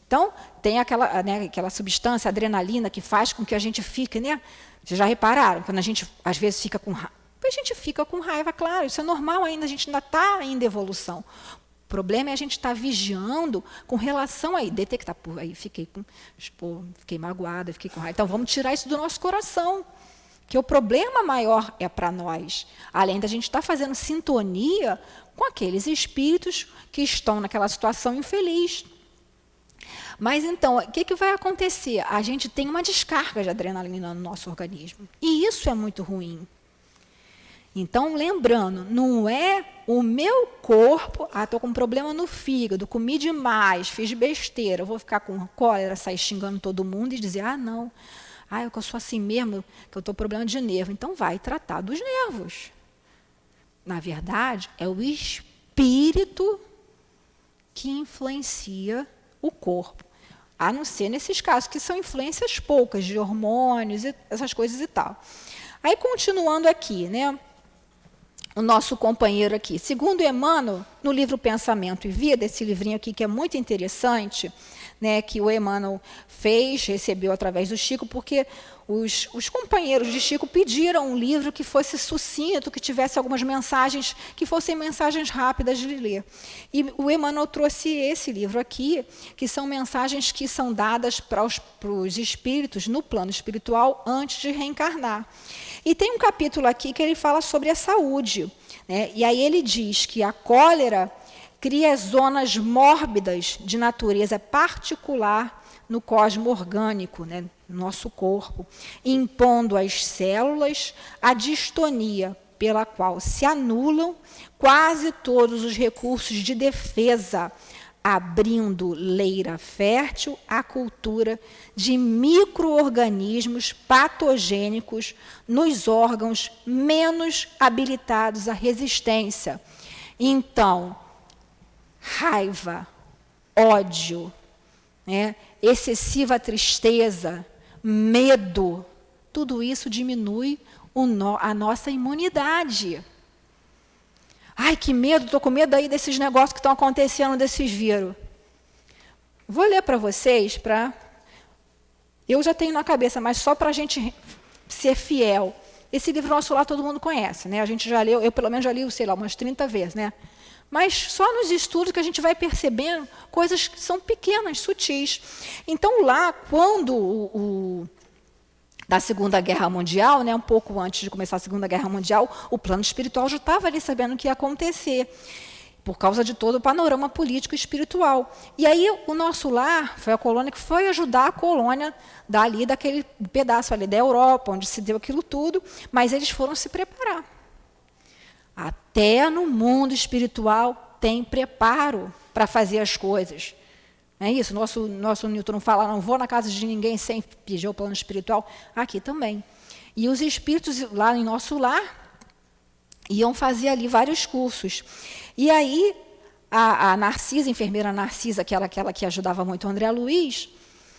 Então, tem aquela substância, adrenalina, que faz com que a gente fique, né? Vocês já repararam? Quando a gente, às vezes, fica com raiva. A gente fica com raiva, claro, isso é normal ainda, a gente ainda está em evolução. O problema é a gente estar vigiando com relação a detectar. Aí fiquei magoada, fiquei com raiva. Então, vamos tirar isso do nosso coração. Que o problema maior é para nós. Além da gente estar fazendo sintonia com aqueles espíritos que estão naquela situação infeliz. Mas, então, o que vai acontecer? A gente tem uma descarga de adrenalina no nosso organismo. E isso é muito ruim. Então, lembrando, não é o meu corpo, estou com um problema no fígado, comi demais, fiz besteira, eu vou ficar com cólera, sair xingando todo mundo e dizer, não, eu sou assim mesmo, que eu estou com problema de nervo. Então, vai tratar dos nervos. Na verdade, é o espírito que influencia o corpo. A não ser nesses casos, que são influências poucas, de hormônios, e essas coisas e tal. Aí, continuando aqui, né? O nosso companheiro aqui. Segundo Emmanuel, no livro Pensamento e Vida, esse livrinho aqui que é muito interessante, né, que o Emmanuel recebeu através do Chico, porque os companheiros de Chico pediram um livro que fosse sucinto, que tivesse algumas mensagens, que fossem mensagens rápidas de ler. E o Emmanuel trouxe esse livro aqui, que são mensagens que são dadas para os espíritos no plano espiritual antes de reencarnar. E tem um capítulo aqui que ele fala sobre a saúde, né? E aí ele diz que a cólera cria zonas mórbidas de natureza particular no cosmo orgânico, né, no nosso corpo, impondo às células a distonia pela qual se anulam quase todos os recursos de defesa, abrindo leira fértil à cultura de micro-organismos patogênicos nos órgãos menos habilitados à resistência. Então, raiva, ódio, né, excessiva tristeza, medo, tudo isso diminui a nossa imunidade. Ai, que medo, estou com medo aí desses negócios que estão acontecendo, desses vírus. Vou ler para vocês, eu já tenho na cabeça, mas só para a gente ser fiel. Esse livro Nosso Lar todo mundo conhece, né? A gente já leu, eu pelo menos já li, sei lá, umas 30 vezes, né? Mas só nos estudos que a gente vai percebendo coisas que são pequenas, sutis. Então, lá, quando da Segunda Guerra Mundial, né, um pouco antes de começar a Segunda Guerra Mundial, o plano espiritual já estava ali sabendo o que ia acontecer, por causa de todo o panorama político e espiritual. E aí o Nosso Lar foi a colônia que foi ajudar a colônia daquele pedaço ali da Europa, onde se deu aquilo tudo, mas eles foram se preparar. Até no mundo espiritual tem preparo para fazer as coisas. Não é isso? Nosso Newton não fala, não vou na casa de ninguém sem pedir o plano espiritual. Aqui também. E os espíritos lá em Nosso Lar iam fazer ali vários cursos. E aí a Narcisa, a enfermeira Narcisa, aquela que ajudava muito o André Luiz,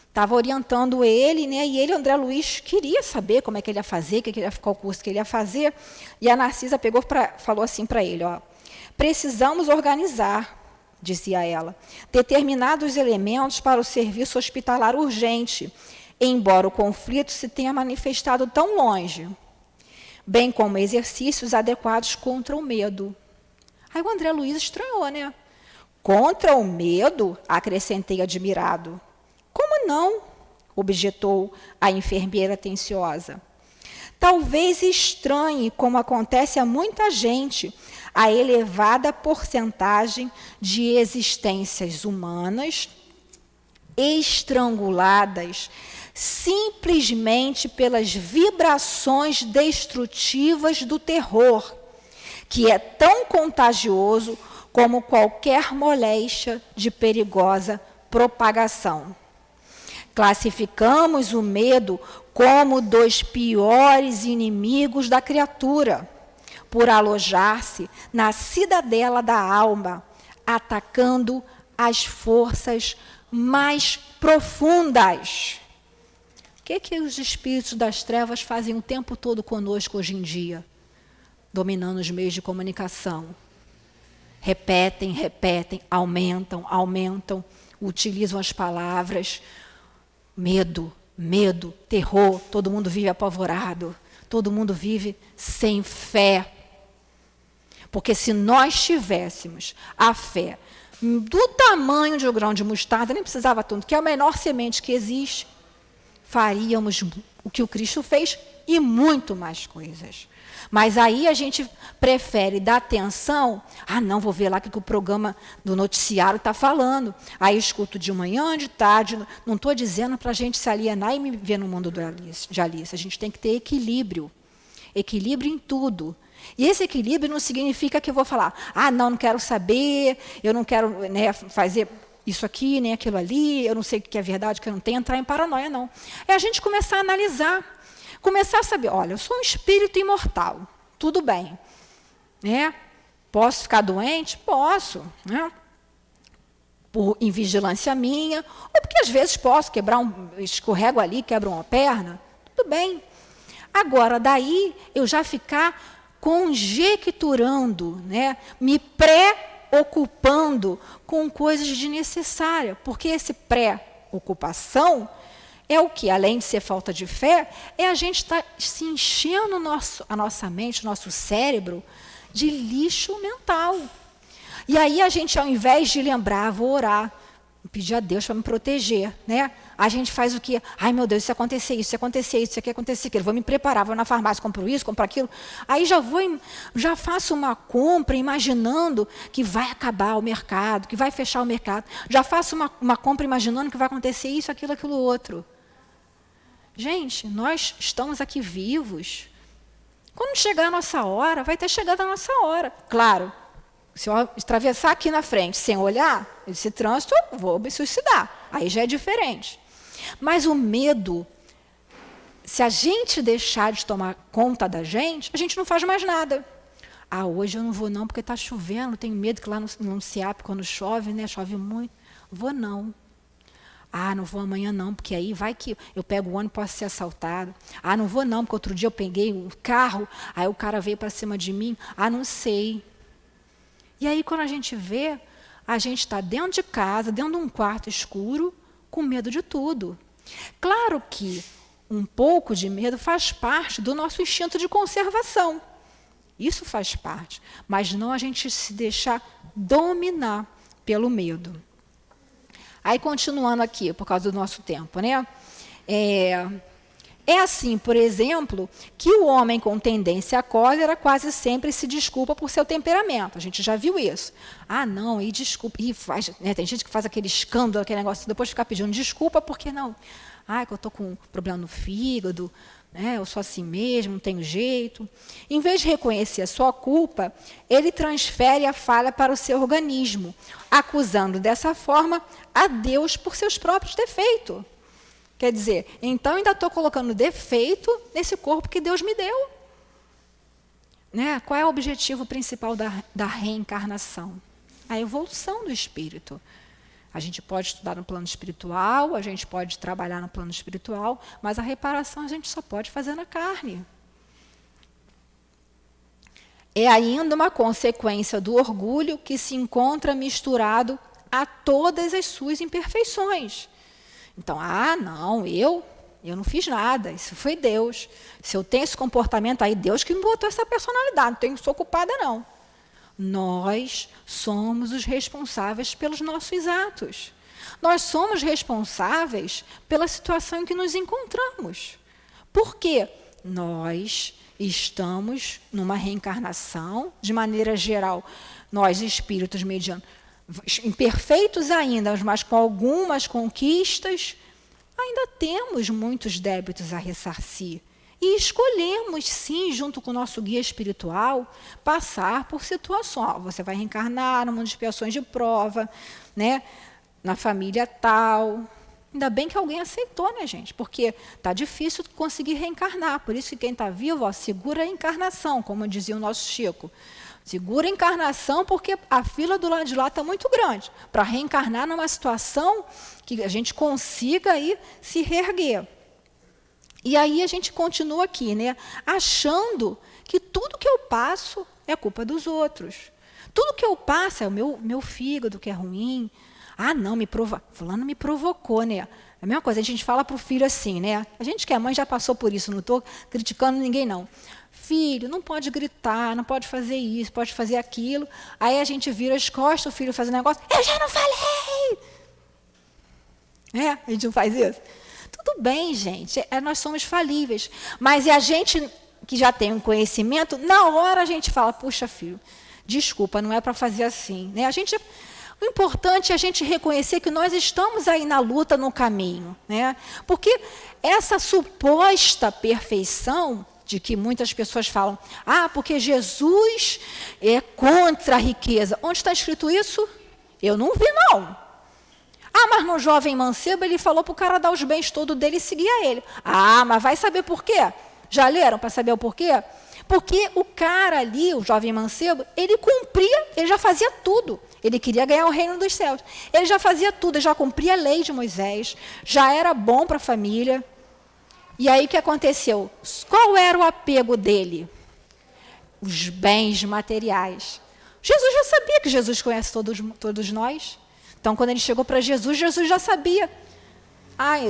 estava orientando ele, né? E ele, André Luiz, queria saber como é que ele ia fazer, qual curso que ele ia fazer. E a Narcisa falou assim para ele, ó, precisamos organizar, dizia ela, determinados elementos para o serviço hospitalar urgente, embora o conflito se tenha manifestado tão longe, bem como exercícios adequados contra o medo. Aí o André Luiz estranhou, né? Contra o medo, acrescentei admirado. Como não? Objetou a enfermeira atenciosa. Talvez estranhe, como acontece a muita gente, a elevada porcentagem de existências humanas estranguladas simplesmente pelas vibrações destrutivas do terror, que é tão contagioso como qualquer moléstia de perigosa propagação. Classificamos o medo como dos piores inimigos da criatura, por alojar-se na cidadela da alma, atacando as forças mais profundas. O que os espíritos das trevas fazem o tempo todo conosco hoje em dia? Dominando os meios de comunicação. Repetem, aumentam, utilizam as palavras. Medo, terror, todo mundo vive apavorado, todo mundo vive sem fé. Porque se nós tivéssemos a fé do tamanho de um grão de mostarda, nem precisava tanto, que é a menor semente que existe, faríamos o que o Cristo fez e muito mais coisas. Mas aí a gente prefere dar atenção, não, vou ver lá o que o programa do noticiário está falando. Aí escuto de manhã, de tarde, não estou dizendo para a gente se alienar e me ver no mundo de Alice. A gente tem que ter equilíbrio em tudo. E esse equilíbrio não significa que eu vou falar, não quero saber, eu não quero, né, fazer isso aqui, nem aquilo ali, eu não sei o que é verdade, o que não tem, entrar em paranoia, não. É a gente começar a analisar. Começar a saber, olha, eu sou um espírito imortal, tudo bem. Né? Posso ficar doente? Posso. Né? Por invigilância minha, ou porque às vezes posso escorrego ali, quebro uma perna, tudo bem. Agora, daí, eu já ficar conjecturando, né? Me preocupando com coisas desnecessárias, porque esse pré-ocupação é o que, além de ser falta de fé, é a gente estar se enchendo a nossa mente, o nosso cérebro, de lixo mental. E aí a gente, ao invés de lembrar, vou orar, pedir a Deus para me proteger, né? A gente faz o quê? Ai, meu Deus, isso acontecer, isso acontecer, isso aqui acontecer, aquilo. Vou me preparar, vou na farmácia, compro isso, compro aquilo. Aí já faço uma compra imaginando que vai acabar o mercado, que vai fechar o mercado. Já faço uma compra imaginando que vai acontecer isso, aquilo outro. Gente, nós estamos aqui vivos. Quando chegar a nossa hora, vai ter chegado a nossa hora. Claro, se eu atravessar aqui na frente sem olhar, esse trânsito, vou me suicidar. Aí já é diferente. Mas o medo, se a gente deixar de tomar conta da gente, a gente não faz mais nada. Hoje eu não vou não, porque está chovendo, tenho medo que lá no CIAP, quando chove, né, chove muito. Vou não. Ah, não vou amanhã não, porque aí vai que eu pego o ônibus e posso ser assaltado. Ah, não vou não, porque outro dia eu peguei um carro, aí o cara veio para cima de mim. Ah, não sei. E aí, quando a gente vê, a gente está dentro de casa, dentro de um quarto escuro, com medo de tudo. Claro que um pouco de medo faz parte do nosso instinto de conservação. Isso faz parte. Mas não a gente se deixar dominar pelo medo. Aí, continuando aqui, por causa do nosso tempo, né? É assim, por exemplo, que o homem com tendência à cólera quase sempre se desculpa por seu temperamento. A gente já viu isso. Ah, não, e desculpa. E faz, né, tem gente que faz aquele escândalo, aquele negócio, depois ficar pedindo desculpa, porque não? Ah, que eu estou com um problema no fígado, né, eu sou assim mesmo, não tenho jeito. Em vez de reconhecer a sua culpa, ele transfere a falha para o seu organismo, acusando dessa forma a Deus por seus próprios defeitos. Quer dizer, então ainda estou colocando defeito nesse corpo que Deus me deu. Né? Qual é o objetivo principal da reencarnação? A evolução do espírito. A gente pode estudar no plano espiritual, a gente pode trabalhar no plano espiritual, mas a reparação a gente só pode fazer na carne. É ainda uma consequência do orgulho que se encontra misturado a todas as suas imperfeições. Então, não, eu não fiz nada, isso foi Deus. Se eu tenho esse comportamento aí, Deus que me botou essa personalidade, não sou culpada, não. Nós somos os responsáveis pelos nossos atos. Nós somos responsáveis pela situação em que nos encontramos. Por quê? Nós estamos numa reencarnação, de maneira geral, nós espíritos medianos, imperfeitos ainda, mas com algumas conquistas, ainda temos muitos débitos a ressarcir. E escolhemos, sim, junto com o nosso guia espiritual, passar por situações. Você vai reencarnar no mundo de expiações de prova, né? Na família tal. Ainda bem que alguém aceitou, né, gente? Porque está difícil conseguir reencarnar. Por isso que quem está vivo, segura a encarnação, como dizia o nosso Chico. Segura a encarnação porque a fila do lado de lá está muito grande. Para reencarnar numa situação que a gente consiga aí se reerguer. E aí a gente continua aqui, né? Achando que tudo que eu passo é culpa dos outros. Tudo que eu passo é o meu fígado que é ruim. Ah, não, fulano me provocou, né? A mesma coisa, a gente fala para o filho assim, né? A gente que é mãe já passou por isso, não estou criticando ninguém, não. Filho, não pode gritar, não pode fazer isso, pode fazer aquilo. Aí a gente vira as costas, o filho faz um negócio, eu já não falei! A gente não faz isso? Tudo bem, gente, nós somos falíveis. Mas a gente que já tem um conhecimento, na hora a gente fala, puxa, filho, desculpa, não é para fazer assim. Né? O importante é a gente reconhecer que nós estamos aí na luta, no caminho. Né? Porque essa suposta perfeição, de que muitas pessoas falam, porque Jesus é contra a riqueza. Onde está escrito isso? Eu não vi, não. Mas no jovem mancebo ele falou para o cara dar os bens todos dele e seguir a ele. Mas vai saber por quê? Já leram para saber o porquê? Porque o cara ali, o jovem mancebo, ele cumpria, ele já fazia tudo. Ele queria ganhar o reino dos céus. Ele já fazia tudo, ele já cumpria a lei de Moisés, já era bom para a família. E aí o que aconteceu? Qual era o apego dele? Os bens materiais. Jesus já sabia que Jesus conhece todos nós. Então, quando ele chegou para Jesus, Jesus já sabia.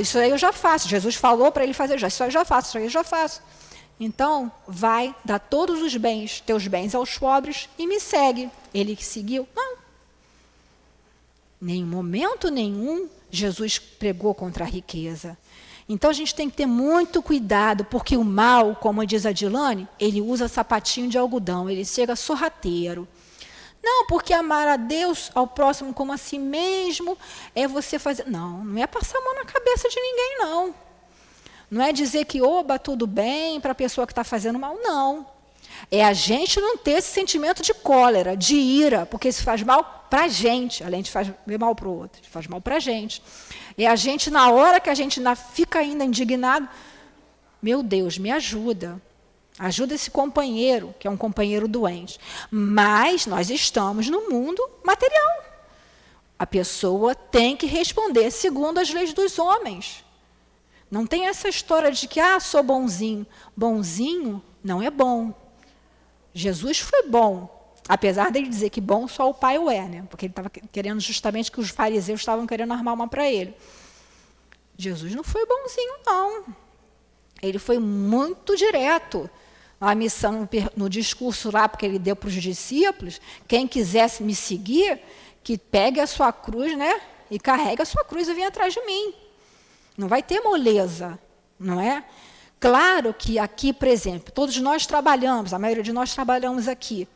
Isso aí eu já faço. Jesus falou para ele fazer, isso aí eu já faço, isso aí eu já faço. Então, vai, dá todos os bens, teus bens aos pobres e me segue. Ele que seguiu? Não. Em momento nenhum, Jesus pregou contra a riqueza. Então, a gente tem que ter muito cuidado, porque o mal, como diz a Dilane, ele usa sapatinho de algodão, ele chega sorrateiro. Não, porque amar a Deus, ao próximo como a si mesmo, é você fazer... Não é passar a mão na cabeça de ninguém, não. Não é dizer que, tudo bem para a pessoa que está fazendo mal, não. É a gente não ter esse sentimento de cólera, de ira, porque isso faz mal para a gente, além de fazer mal para o outro, faz mal para a gente. É a gente, na hora que a gente fica ainda indignado, meu Deus, me ajuda. Ajuda esse companheiro, que é um companheiro doente. Mas nós estamos no mundo material. A pessoa tem que responder segundo as leis dos homens. Não tem essa história de que, sou bonzinho. Bonzinho não é bom. Jesus foi bom, apesar dele dizer que bom só o Pai o é, né? Porque ele estava querendo justamente que os fariseus estavam querendo armar uma para ele. Jesus não foi bonzinho, não. Ele foi muito direto. A missão, no discurso lá, porque ele deu para os discípulos, quem quisesse me seguir, que pegue a sua cruz, né? E carregue a sua cruz e venha atrás de mim. Não vai ter moleza, não é? Claro que aqui, por exemplo, todos nós trabalhamos, a maioria de nós trabalhamos aqui.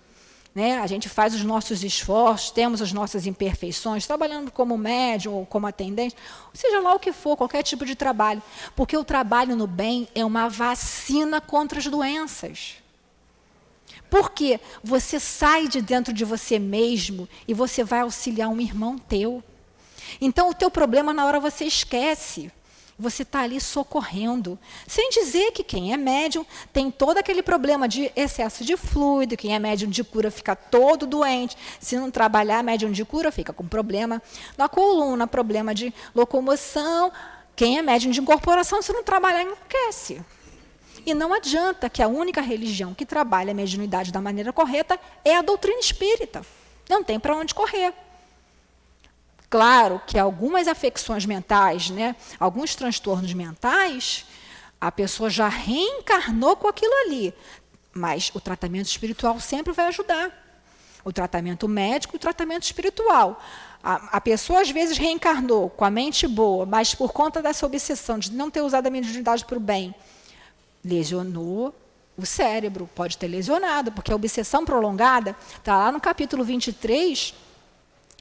Né? A gente faz os nossos esforços, temos as nossas imperfeições, trabalhando como médium ou como atendente, seja lá o que for, qualquer tipo de trabalho. Porque o trabalho no bem é uma vacina contra as doenças. Porque você sai de dentro de você mesmo e você vai auxiliar um irmão teu. Então, o teu problema, na hora você esquece. Você está ali socorrendo. Sem dizer que quem é médium tem todo aquele problema de excesso de fluido, quem é médium de cura fica todo doente. Se não trabalhar médium de cura, fica com problema na coluna, problema de locomoção. Quem é médium de incorporação, se não trabalhar, enlouquece. E não adianta que a única religião que trabalha a mediunidade da maneira correta é a doutrina espírita. Não tem para onde correr. Claro que algumas afecções mentais, né, alguns transtornos mentais, a pessoa já reencarnou com aquilo ali, mas o tratamento espiritual sempre vai ajudar. O tratamento médico e o tratamento espiritual. A pessoa, às vezes, reencarnou com a mente boa, mas por conta dessa obsessão de não ter usado a mediunidade para o bem, lesionou o cérebro, pode ter lesionado, porque a obsessão prolongada está lá no capítulo 23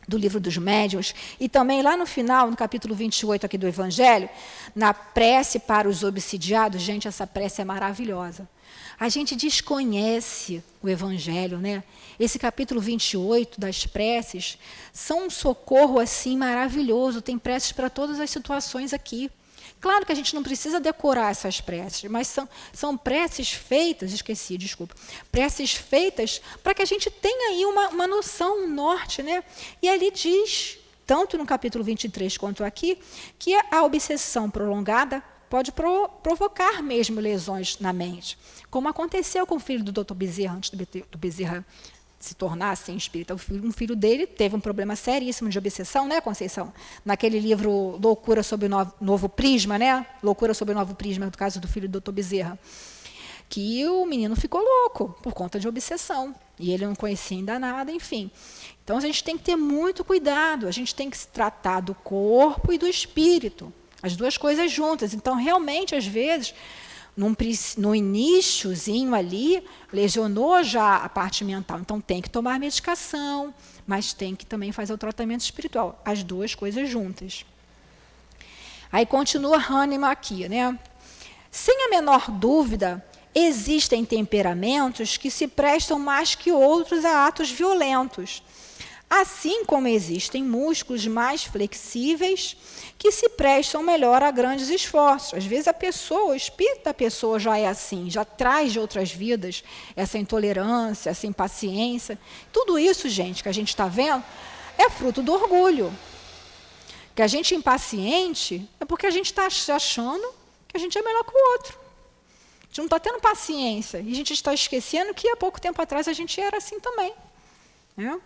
do livro dos médiuns, e também lá no final, no capítulo 28 aqui do Evangelho, na prece para os obsidiados. Gente, essa prece é maravilhosa. A gente desconhece o Evangelho, né? Esse capítulo 28 das preces são um socorro assim maravilhoso, tem preces para todas as situações aqui. Claro que a gente não precisa decorar essas preces, mas são preces feitas, preces feitas para que a gente tenha aí uma noção, um norte, né? E ali diz, tanto no capítulo 23 quanto aqui, que a obsessão prolongada pode provocar mesmo lesões na mente, como aconteceu com o filho do Dr. Bezerra, antes do Bezerra se tornar assim espírita. Um filho dele teve um problema seríssimo de obsessão, né, Conceição? Naquele livro Loucura sob o Novo Prisma, né? Loucura sob o Novo Prisma, no caso do filho do Dr. Bezerra, que o menino ficou louco por conta de obsessão. E ele não conhecia ainda nada, enfim. Então, a gente tem que ter muito cuidado, a gente tem que se tratar do corpo e do espírito, as duas coisas juntas. Então, realmente, às vezes, no iniciozinho ali, lesionou já a parte mental. Então, tem que tomar medicação, mas tem que também fazer o tratamento espiritual. As duas coisas juntas. Aí continua Hahnemann aqui, né? Sem a menor dúvida, existem temperamentos que se prestam mais que outros a atos violentos. Assim como existem músculos mais flexíveis que se prestam melhor a grandes esforços. Às vezes o espírito da pessoa já é assim, já traz de outras vidas essa intolerância, essa impaciência. Tudo isso, gente, que a gente está vendo, é fruto do orgulho. Que a gente é impaciente é porque a gente está achando que a gente é melhor que o outro. A gente não está tendo paciência. E a gente está esquecendo que há pouco tempo atrás a gente era assim também. Né?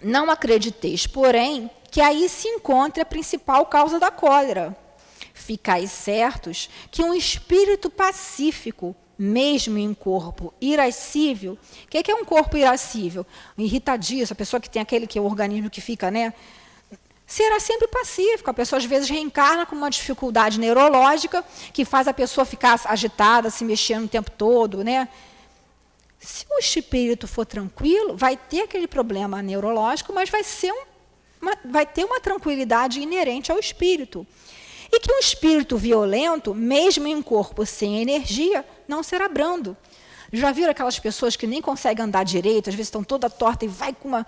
Não acrediteis, porém, que aí se encontre a principal causa da cólera. Ficais certos que um espírito pacífico, mesmo em corpo irascível, o que é um corpo irascível? Um irritadiço, a pessoa que tem aquele que é o organismo que fica, né? Será sempre pacífico. A pessoa, às vezes, reencarna com uma dificuldade neurológica que faz a pessoa ficar agitada, se mexendo o tempo todo, né? Se o espírito for tranquilo, vai ter aquele problema neurológico, mas vai ter uma tranquilidade inerente ao espírito. E que um espírito violento, mesmo em corpo sem energia, não será brando. Já viram aquelas pessoas que nem conseguem andar direito, às vezes estão toda torta e vai com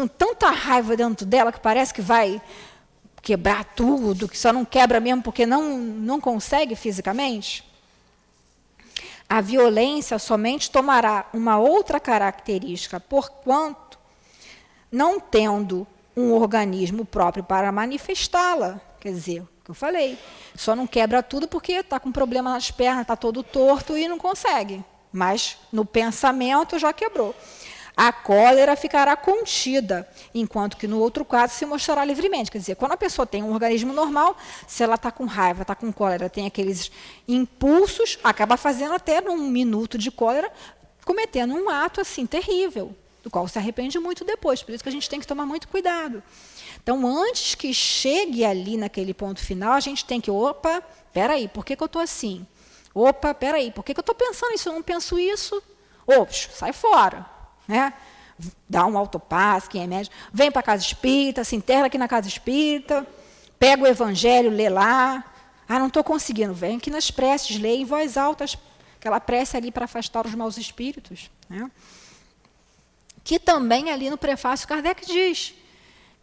tanta raiva dentro dela que parece que vai quebrar tudo, que só não quebra mesmo porque não consegue fisicamente? A violência somente tomará uma outra característica, porquanto não tendo um organismo próprio para manifestá-la. Quer dizer, o que eu falei, só não quebra tudo porque está com problema nas pernas, está todo torto e não consegue. Mas no pensamento já quebrou. A cólera ficará contida, enquanto que no outro caso se mostrará livremente. Quer dizer, quando a pessoa tem um organismo normal, se ela está com raiva, está com cólera, tem aqueles impulsos, acaba fazendo até num minuto de cólera, cometendo um ato assim terrível, do qual se arrepende muito depois. Por isso que a gente tem que tomar muito cuidado. Então, antes que chegue ali naquele ponto final, a gente tem que, opa, peraí, por que eu estou assim? Opa, peraí, por que eu estou pensando isso? Eu não penso isso. Ops, sai fora. Né? Dá um autopasse, quem é médico, vem para a casa espírita, se interna aqui na casa espírita, pega o evangelho, lê lá. Ah, não estou conseguindo. Vem aqui nas preces, lê em voz alta aquela prece ali para afastar os maus espíritos. Né? Que também ali no prefácio Kardec diz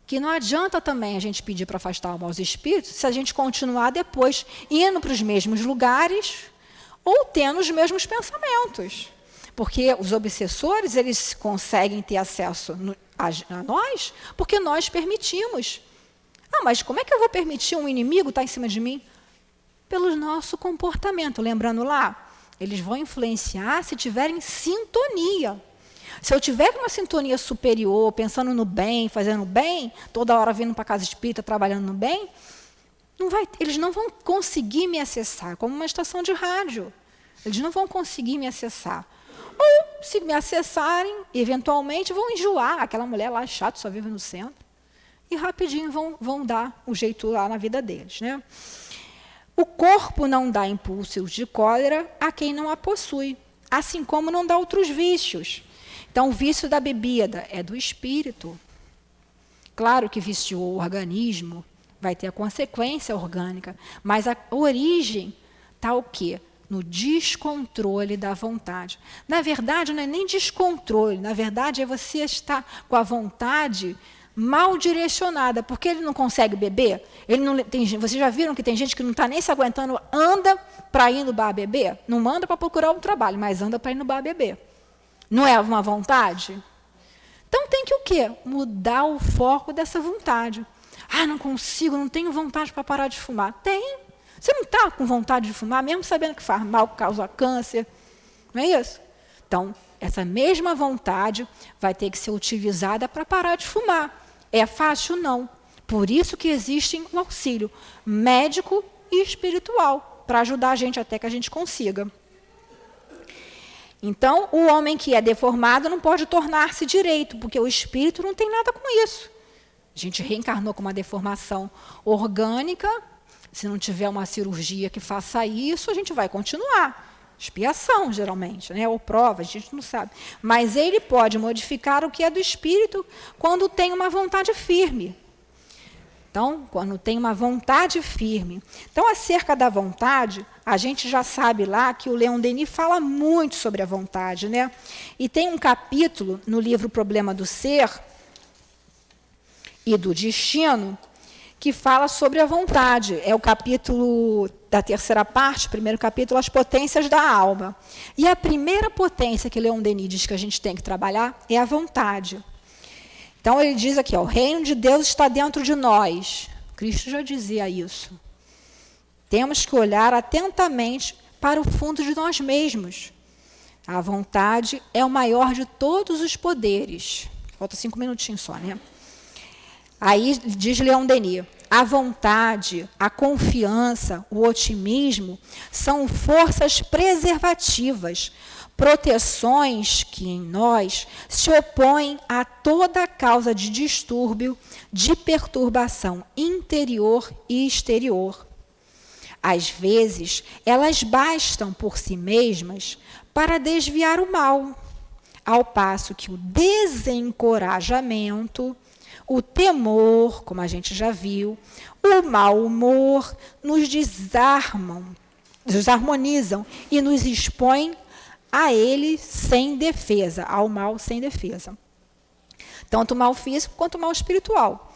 que não adianta também a gente pedir para afastar os maus espíritos se a gente continuar depois indo para os mesmos lugares ou tendo os mesmos pensamentos. Porque os obsessores, eles conseguem ter acesso a nós porque nós permitimos. Ah, mas como é que eu vou permitir um inimigo estar em cima de mim? Pelo nosso comportamento. Lembrando lá, eles vão influenciar se tiverem sintonia. Se eu tiver uma sintonia superior, pensando no bem, fazendo bem, toda hora vindo para a casa espírita, trabalhando no bem, eles não vão conseguir me acessar, como uma estação de rádio. Eles não vão conseguir me acessar. Ou, se me acessarem, eventualmente vão enjoar. Aquela mulher lá chata, só vive no centro. E rapidinho vão dar o jeito lá na vida deles. Né? O corpo não dá impulsos de cólera a quem não a possui, assim como não dá outros vícios. Então, o vício da bebida é do espírito. Claro que viciou o organismo, vai ter a consequência orgânica, mas a origem está o quê? No descontrole da vontade. Na verdade, não é nem descontrole, na verdade é você estar com a vontade mal direcionada, porque ele não consegue beber. Vocês já viram que tem gente que não está nem se aguentando, anda para ir no bar beber? Não manda para procurar um trabalho, mas anda para ir no bar beber. Não é uma vontade? Então tem que o quê? Mudar o foco dessa vontade. Ah, não consigo, não tenho vontade para parar de fumar. Tem. Você não está com vontade de fumar, mesmo sabendo que faz mal, causa câncer. Não é isso? Então, essa mesma vontade vai ter que ser utilizada para parar de fumar. É fácil? Não. Por isso que existe o auxílio médico e espiritual, para ajudar a gente até que a gente consiga. Então, o homem que é deformado não pode tornar-se direito, porque o espírito não tem nada com isso. A gente reencarnou com uma deformação orgânica. Se não tiver uma cirurgia que faça isso, a gente vai continuar. Expiação, geralmente, né? Ou prova, a gente não sabe. Mas ele pode modificar o que é do espírito quando tem uma vontade firme. Então, quando tem uma vontade firme. Então, acerca da vontade, a gente já sabe lá que o Leon Denis fala muito sobre a vontade. Né? E tem um capítulo no livro Problema do Ser e do Destino, que fala sobre a vontade. É o capítulo da terceira parte, primeiro capítulo, as potências da alma. E a primeira potência que Leon Denis diz que a gente tem que trabalhar é a vontade. Então, ele diz aqui, ó, o reino de Deus está dentro de nós. Cristo já dizia isso. Temos que olhar atentamente para o fundo de nós mesmos. A vontade é o maior de todos os poderes. Falta 5 minutinhos só, né? Aí diz Leon Denis, a vontade, a confiança, o otimismo são forças preservativas, proteções que em nós se opõem a toda causa de distúrbio, de perturbação interior e exterior. Às vezes, elas bastam por si mesmas para desviar o mal, ao passo que o desencorajamento, o temor, como a gente já viu, o mau humor nos desarmonizam e nos expõem a ele sem defesa, ao mal sem defesa. Tanto o mal físico quanto o mal espiritual.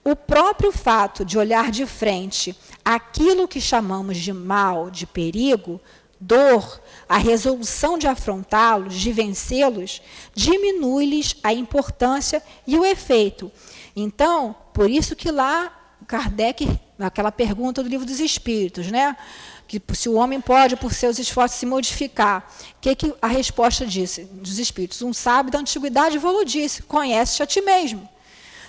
O próprio fato de olhar de frente aquilo que chamamos de mal, de perigo, dor, a resolução de afrontá-los, de vencê-los, diminui-lhes a importância e o efeito. Então, por isso que lá Kardec, naquela pergunta do Livro dos Espíritos, né? Que se o homem pode, por seus esforços, se modificar. O que a resposta disse dos Espíritos? Um sábio da antiguidade falou disso, conhece-te a ti mesmo.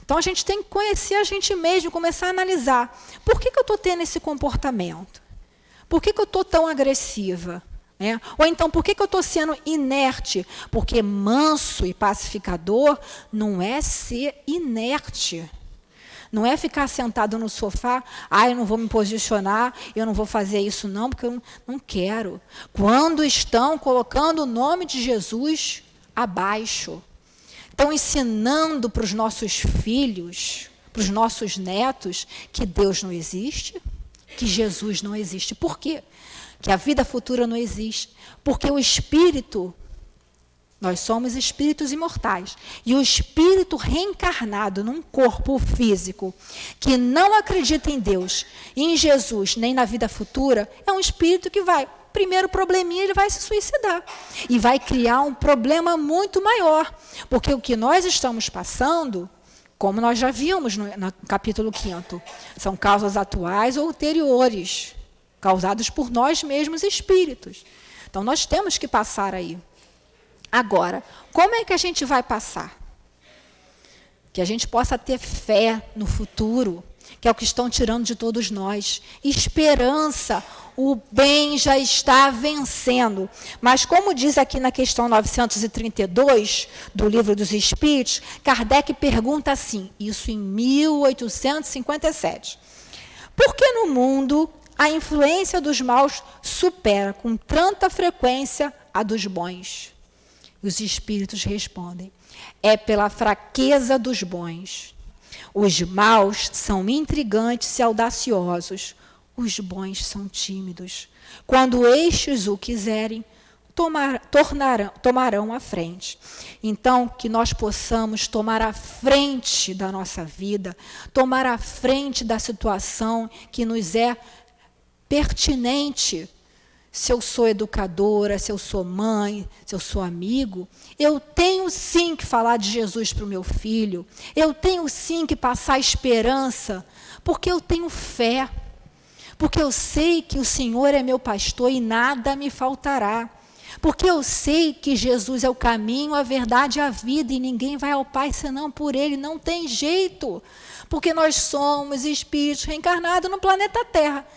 Então, a gente tem que conhecer a gente mesmo, começar a analisar. Por que eu estou tendo esse comportamento? Por que eu estou tão agressiva? Né? Ou então, por que eu estou sendo inerte? Porque manso e pacificador não é ser inerte. Não é ficar sentado no sofá, eu não vou me posicionar, eu não vou fazer isso não, porque eu não quero. Quando estão colocando o nome de Jesus abaixo, estão ensinando para os nossos filhos, para os nossos netos, que Deus não existe, que Jesus não existe. Por quê? Que a vida futura não existe. Porque o espírito, nós somos espíritos imortais, e o espírito reencarnado num corpo físico, que não acredita em Deus, em Jesus, nem na vida futura, é um espírito que vai, primeiro probleminha, ele vai se suicidar. E vai criar um problema muito maior. Porque o que nós estamos passando, como nós já vimos no capítulo 5º, são causas atuais ou ulteriores, causadas por nós mesmos espíritos. Então, nós temos que passar aí. Agora, como é que a gente vai passar? Que a gente possa ter fé no futuro, que é o que estão tirando de todos nós. Esperança, o bem já está vencendo. Mas como diz aqui na questão 932 do Livro dos Espíritos, Kardec pergunta assim, isso em 1857. Por que no mundo a influência dos maus supera com tanta frequência a dos bons? Os espíritos respondem, é pela fraqueza dos bons. Os maus são intrigantes e audaciosos, os bons são tímidos. Quando estes o quiserem, tomarão a frente. Então, que nós possamos tomar a frente da nossa vida, tomar a frente da situação que nos é pertinente. Se eu sou educadora, se eu sou mãe, se eu sou amigo, eu tenho sim que falar de Jesus para o meu filho, eu tenho sim que passar esperança, porque eu tenho fé, porque eu sei que o Senhor é meu pastor e nada me faltará, porque eu sei que Jesus é o caminho, a verdade e a vida, e ninguém vai ao Pai senão por Ele, não tem jeito, porque nós somos espíritos reencarnados no planeta Terra,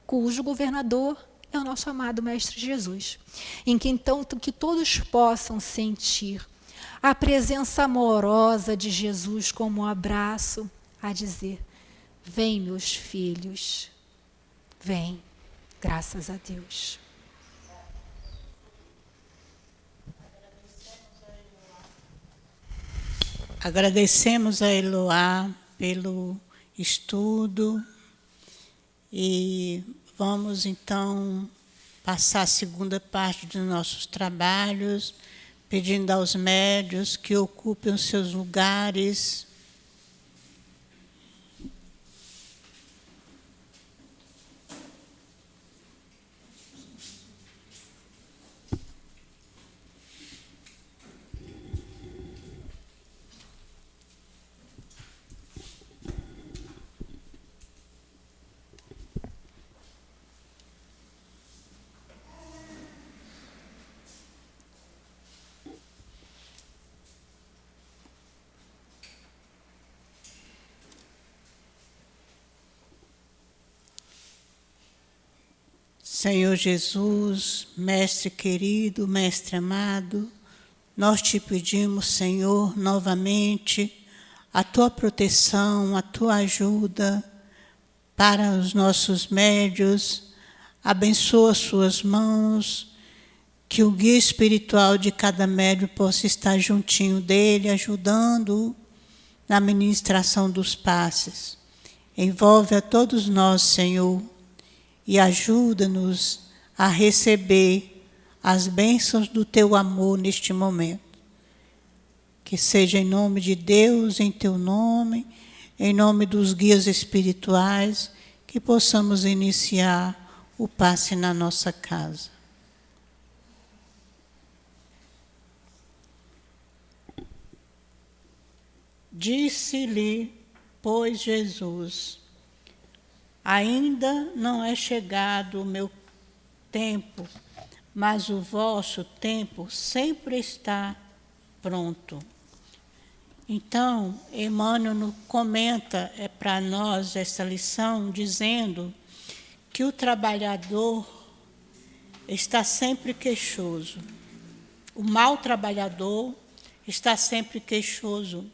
cujo governador é o nosso amado Mestre Jesus. Em que, então, que todos possam sentir a presença amorosa de Jesus como um abraço a dizer, vem, meus filhos, vem, graças a Deus. Agradecemos a Eloá pelo estudo e vamos, então, passar a segunda parte dos nossos trabalhos, pedindo aos médiuns que ocupem os seus lugares. Senhor Jesus, Mestre querido, Mestre amado, nós te pedimos, Senhor, novamente, a tua proteção, a tua ajuda para os nossos médiuns, abençoa suas mãos, que o guia espiritual de cada médium possa estar juntinho dele, ajudando-o na ministração dos passes. Envolve a todos nós, Senhor, e ajuda-nos a receber as bênçãos do teu amor neste momento. Que seja em nome de Deus, em teu nome, em nome dos guias espirituais, que possamos iniciar o passe na nossa casa. Disse-lhe, pois, Jesus: ainda não é chegado o meu tempo, mas o vosso tempo sempre está pronto. Então, Emmanuel comenta para nós essa lição, dizendo que o trabalhador está sempre queixoso. O mau trabalhador está sempre queixoso.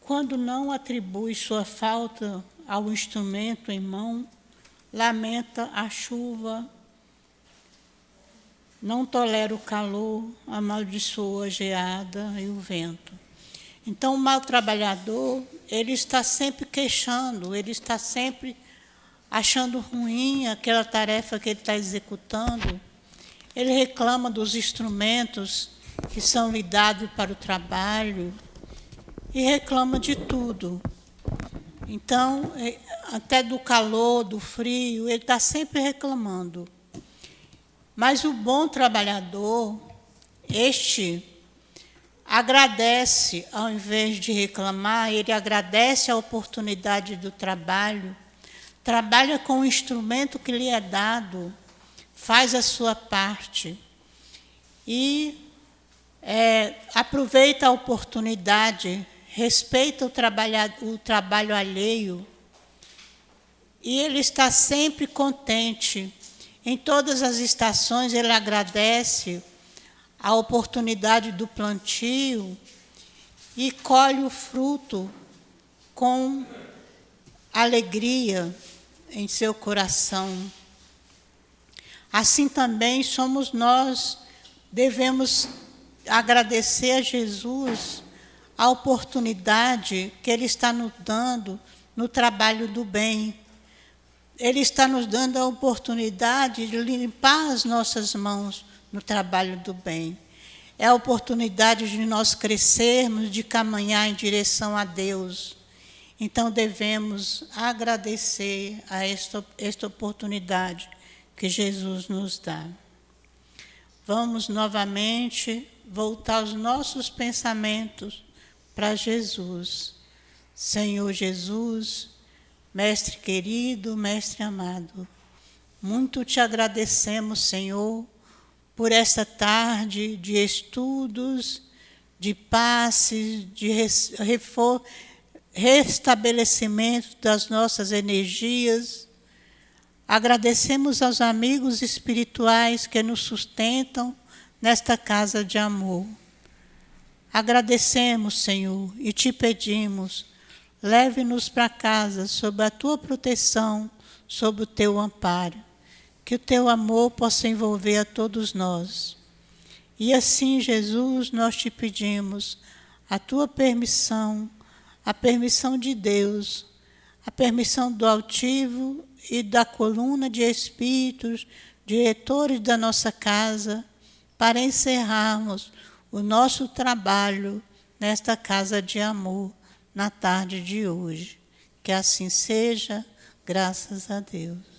Quando não atribui sua falta ao instrumento em mão, lamenta a chuva, não tolera o calor, amaldiçoa a geada e o vento. Então, o mau trabalhador, ele está sempre queixando, ele está sempre achando ruim aquela tarefa que ele está executando. Ele reclama dos instrumentos que são lhe dados para o trabalho e reclama de tudo. Então, até do calor, do frio, ele está sempre reclamando. Mas o bom trabalhador, este agradece, ao invés de reclamar, ele agradece a oportunidade do trabalho, trabalha com o instrumento que lhe é dado, faz a sua parte e aproveita a oportunidade, respeita o trabalho alheio, e ele está sempre contente. Em todas as estações, ele agradece a oportunidade do plantio e colhe o fruto com alegria em seu coração. Assim também somos nós, devemos agradecer a Jesus a oportunidade que Ele está nos dando no trabalho do bem. Ele está nos dando a oportunidade de limpar as nossas mãos no trabalho do bem. É a oportunidade de nós crescermos, de caminhar em direção a Deus. Então, devemos agradecer a esta oportunidade que Jesus nos dá. Vamos novamente voltar os nossos pensamentos para Jesus. Senhor Jesus, Mestre querido, Mestre amado, muito te agradecemos, Senhor, por esta tarde de estudos, de passes, de restabelecimento das nossas energias. Agradecemos aos amigos espirituais que nos sustentam nesta casa de amor. Agradecemos, Senhor, e te pedimos, leve-nos para casa sob a tua proteção, sob o teu amparo. Que o teu amor possa envolver a todos nós. E assim, Jesus, nós te pedimos a tua permissão, a permissão de Deus, a permissão do altivo e da coluna de espíritos, diretores da nossa casa, para encerrarmos o nosso trabalho nesta casa de amor, na tarde de hoje. Que assim seja, graças a Deus.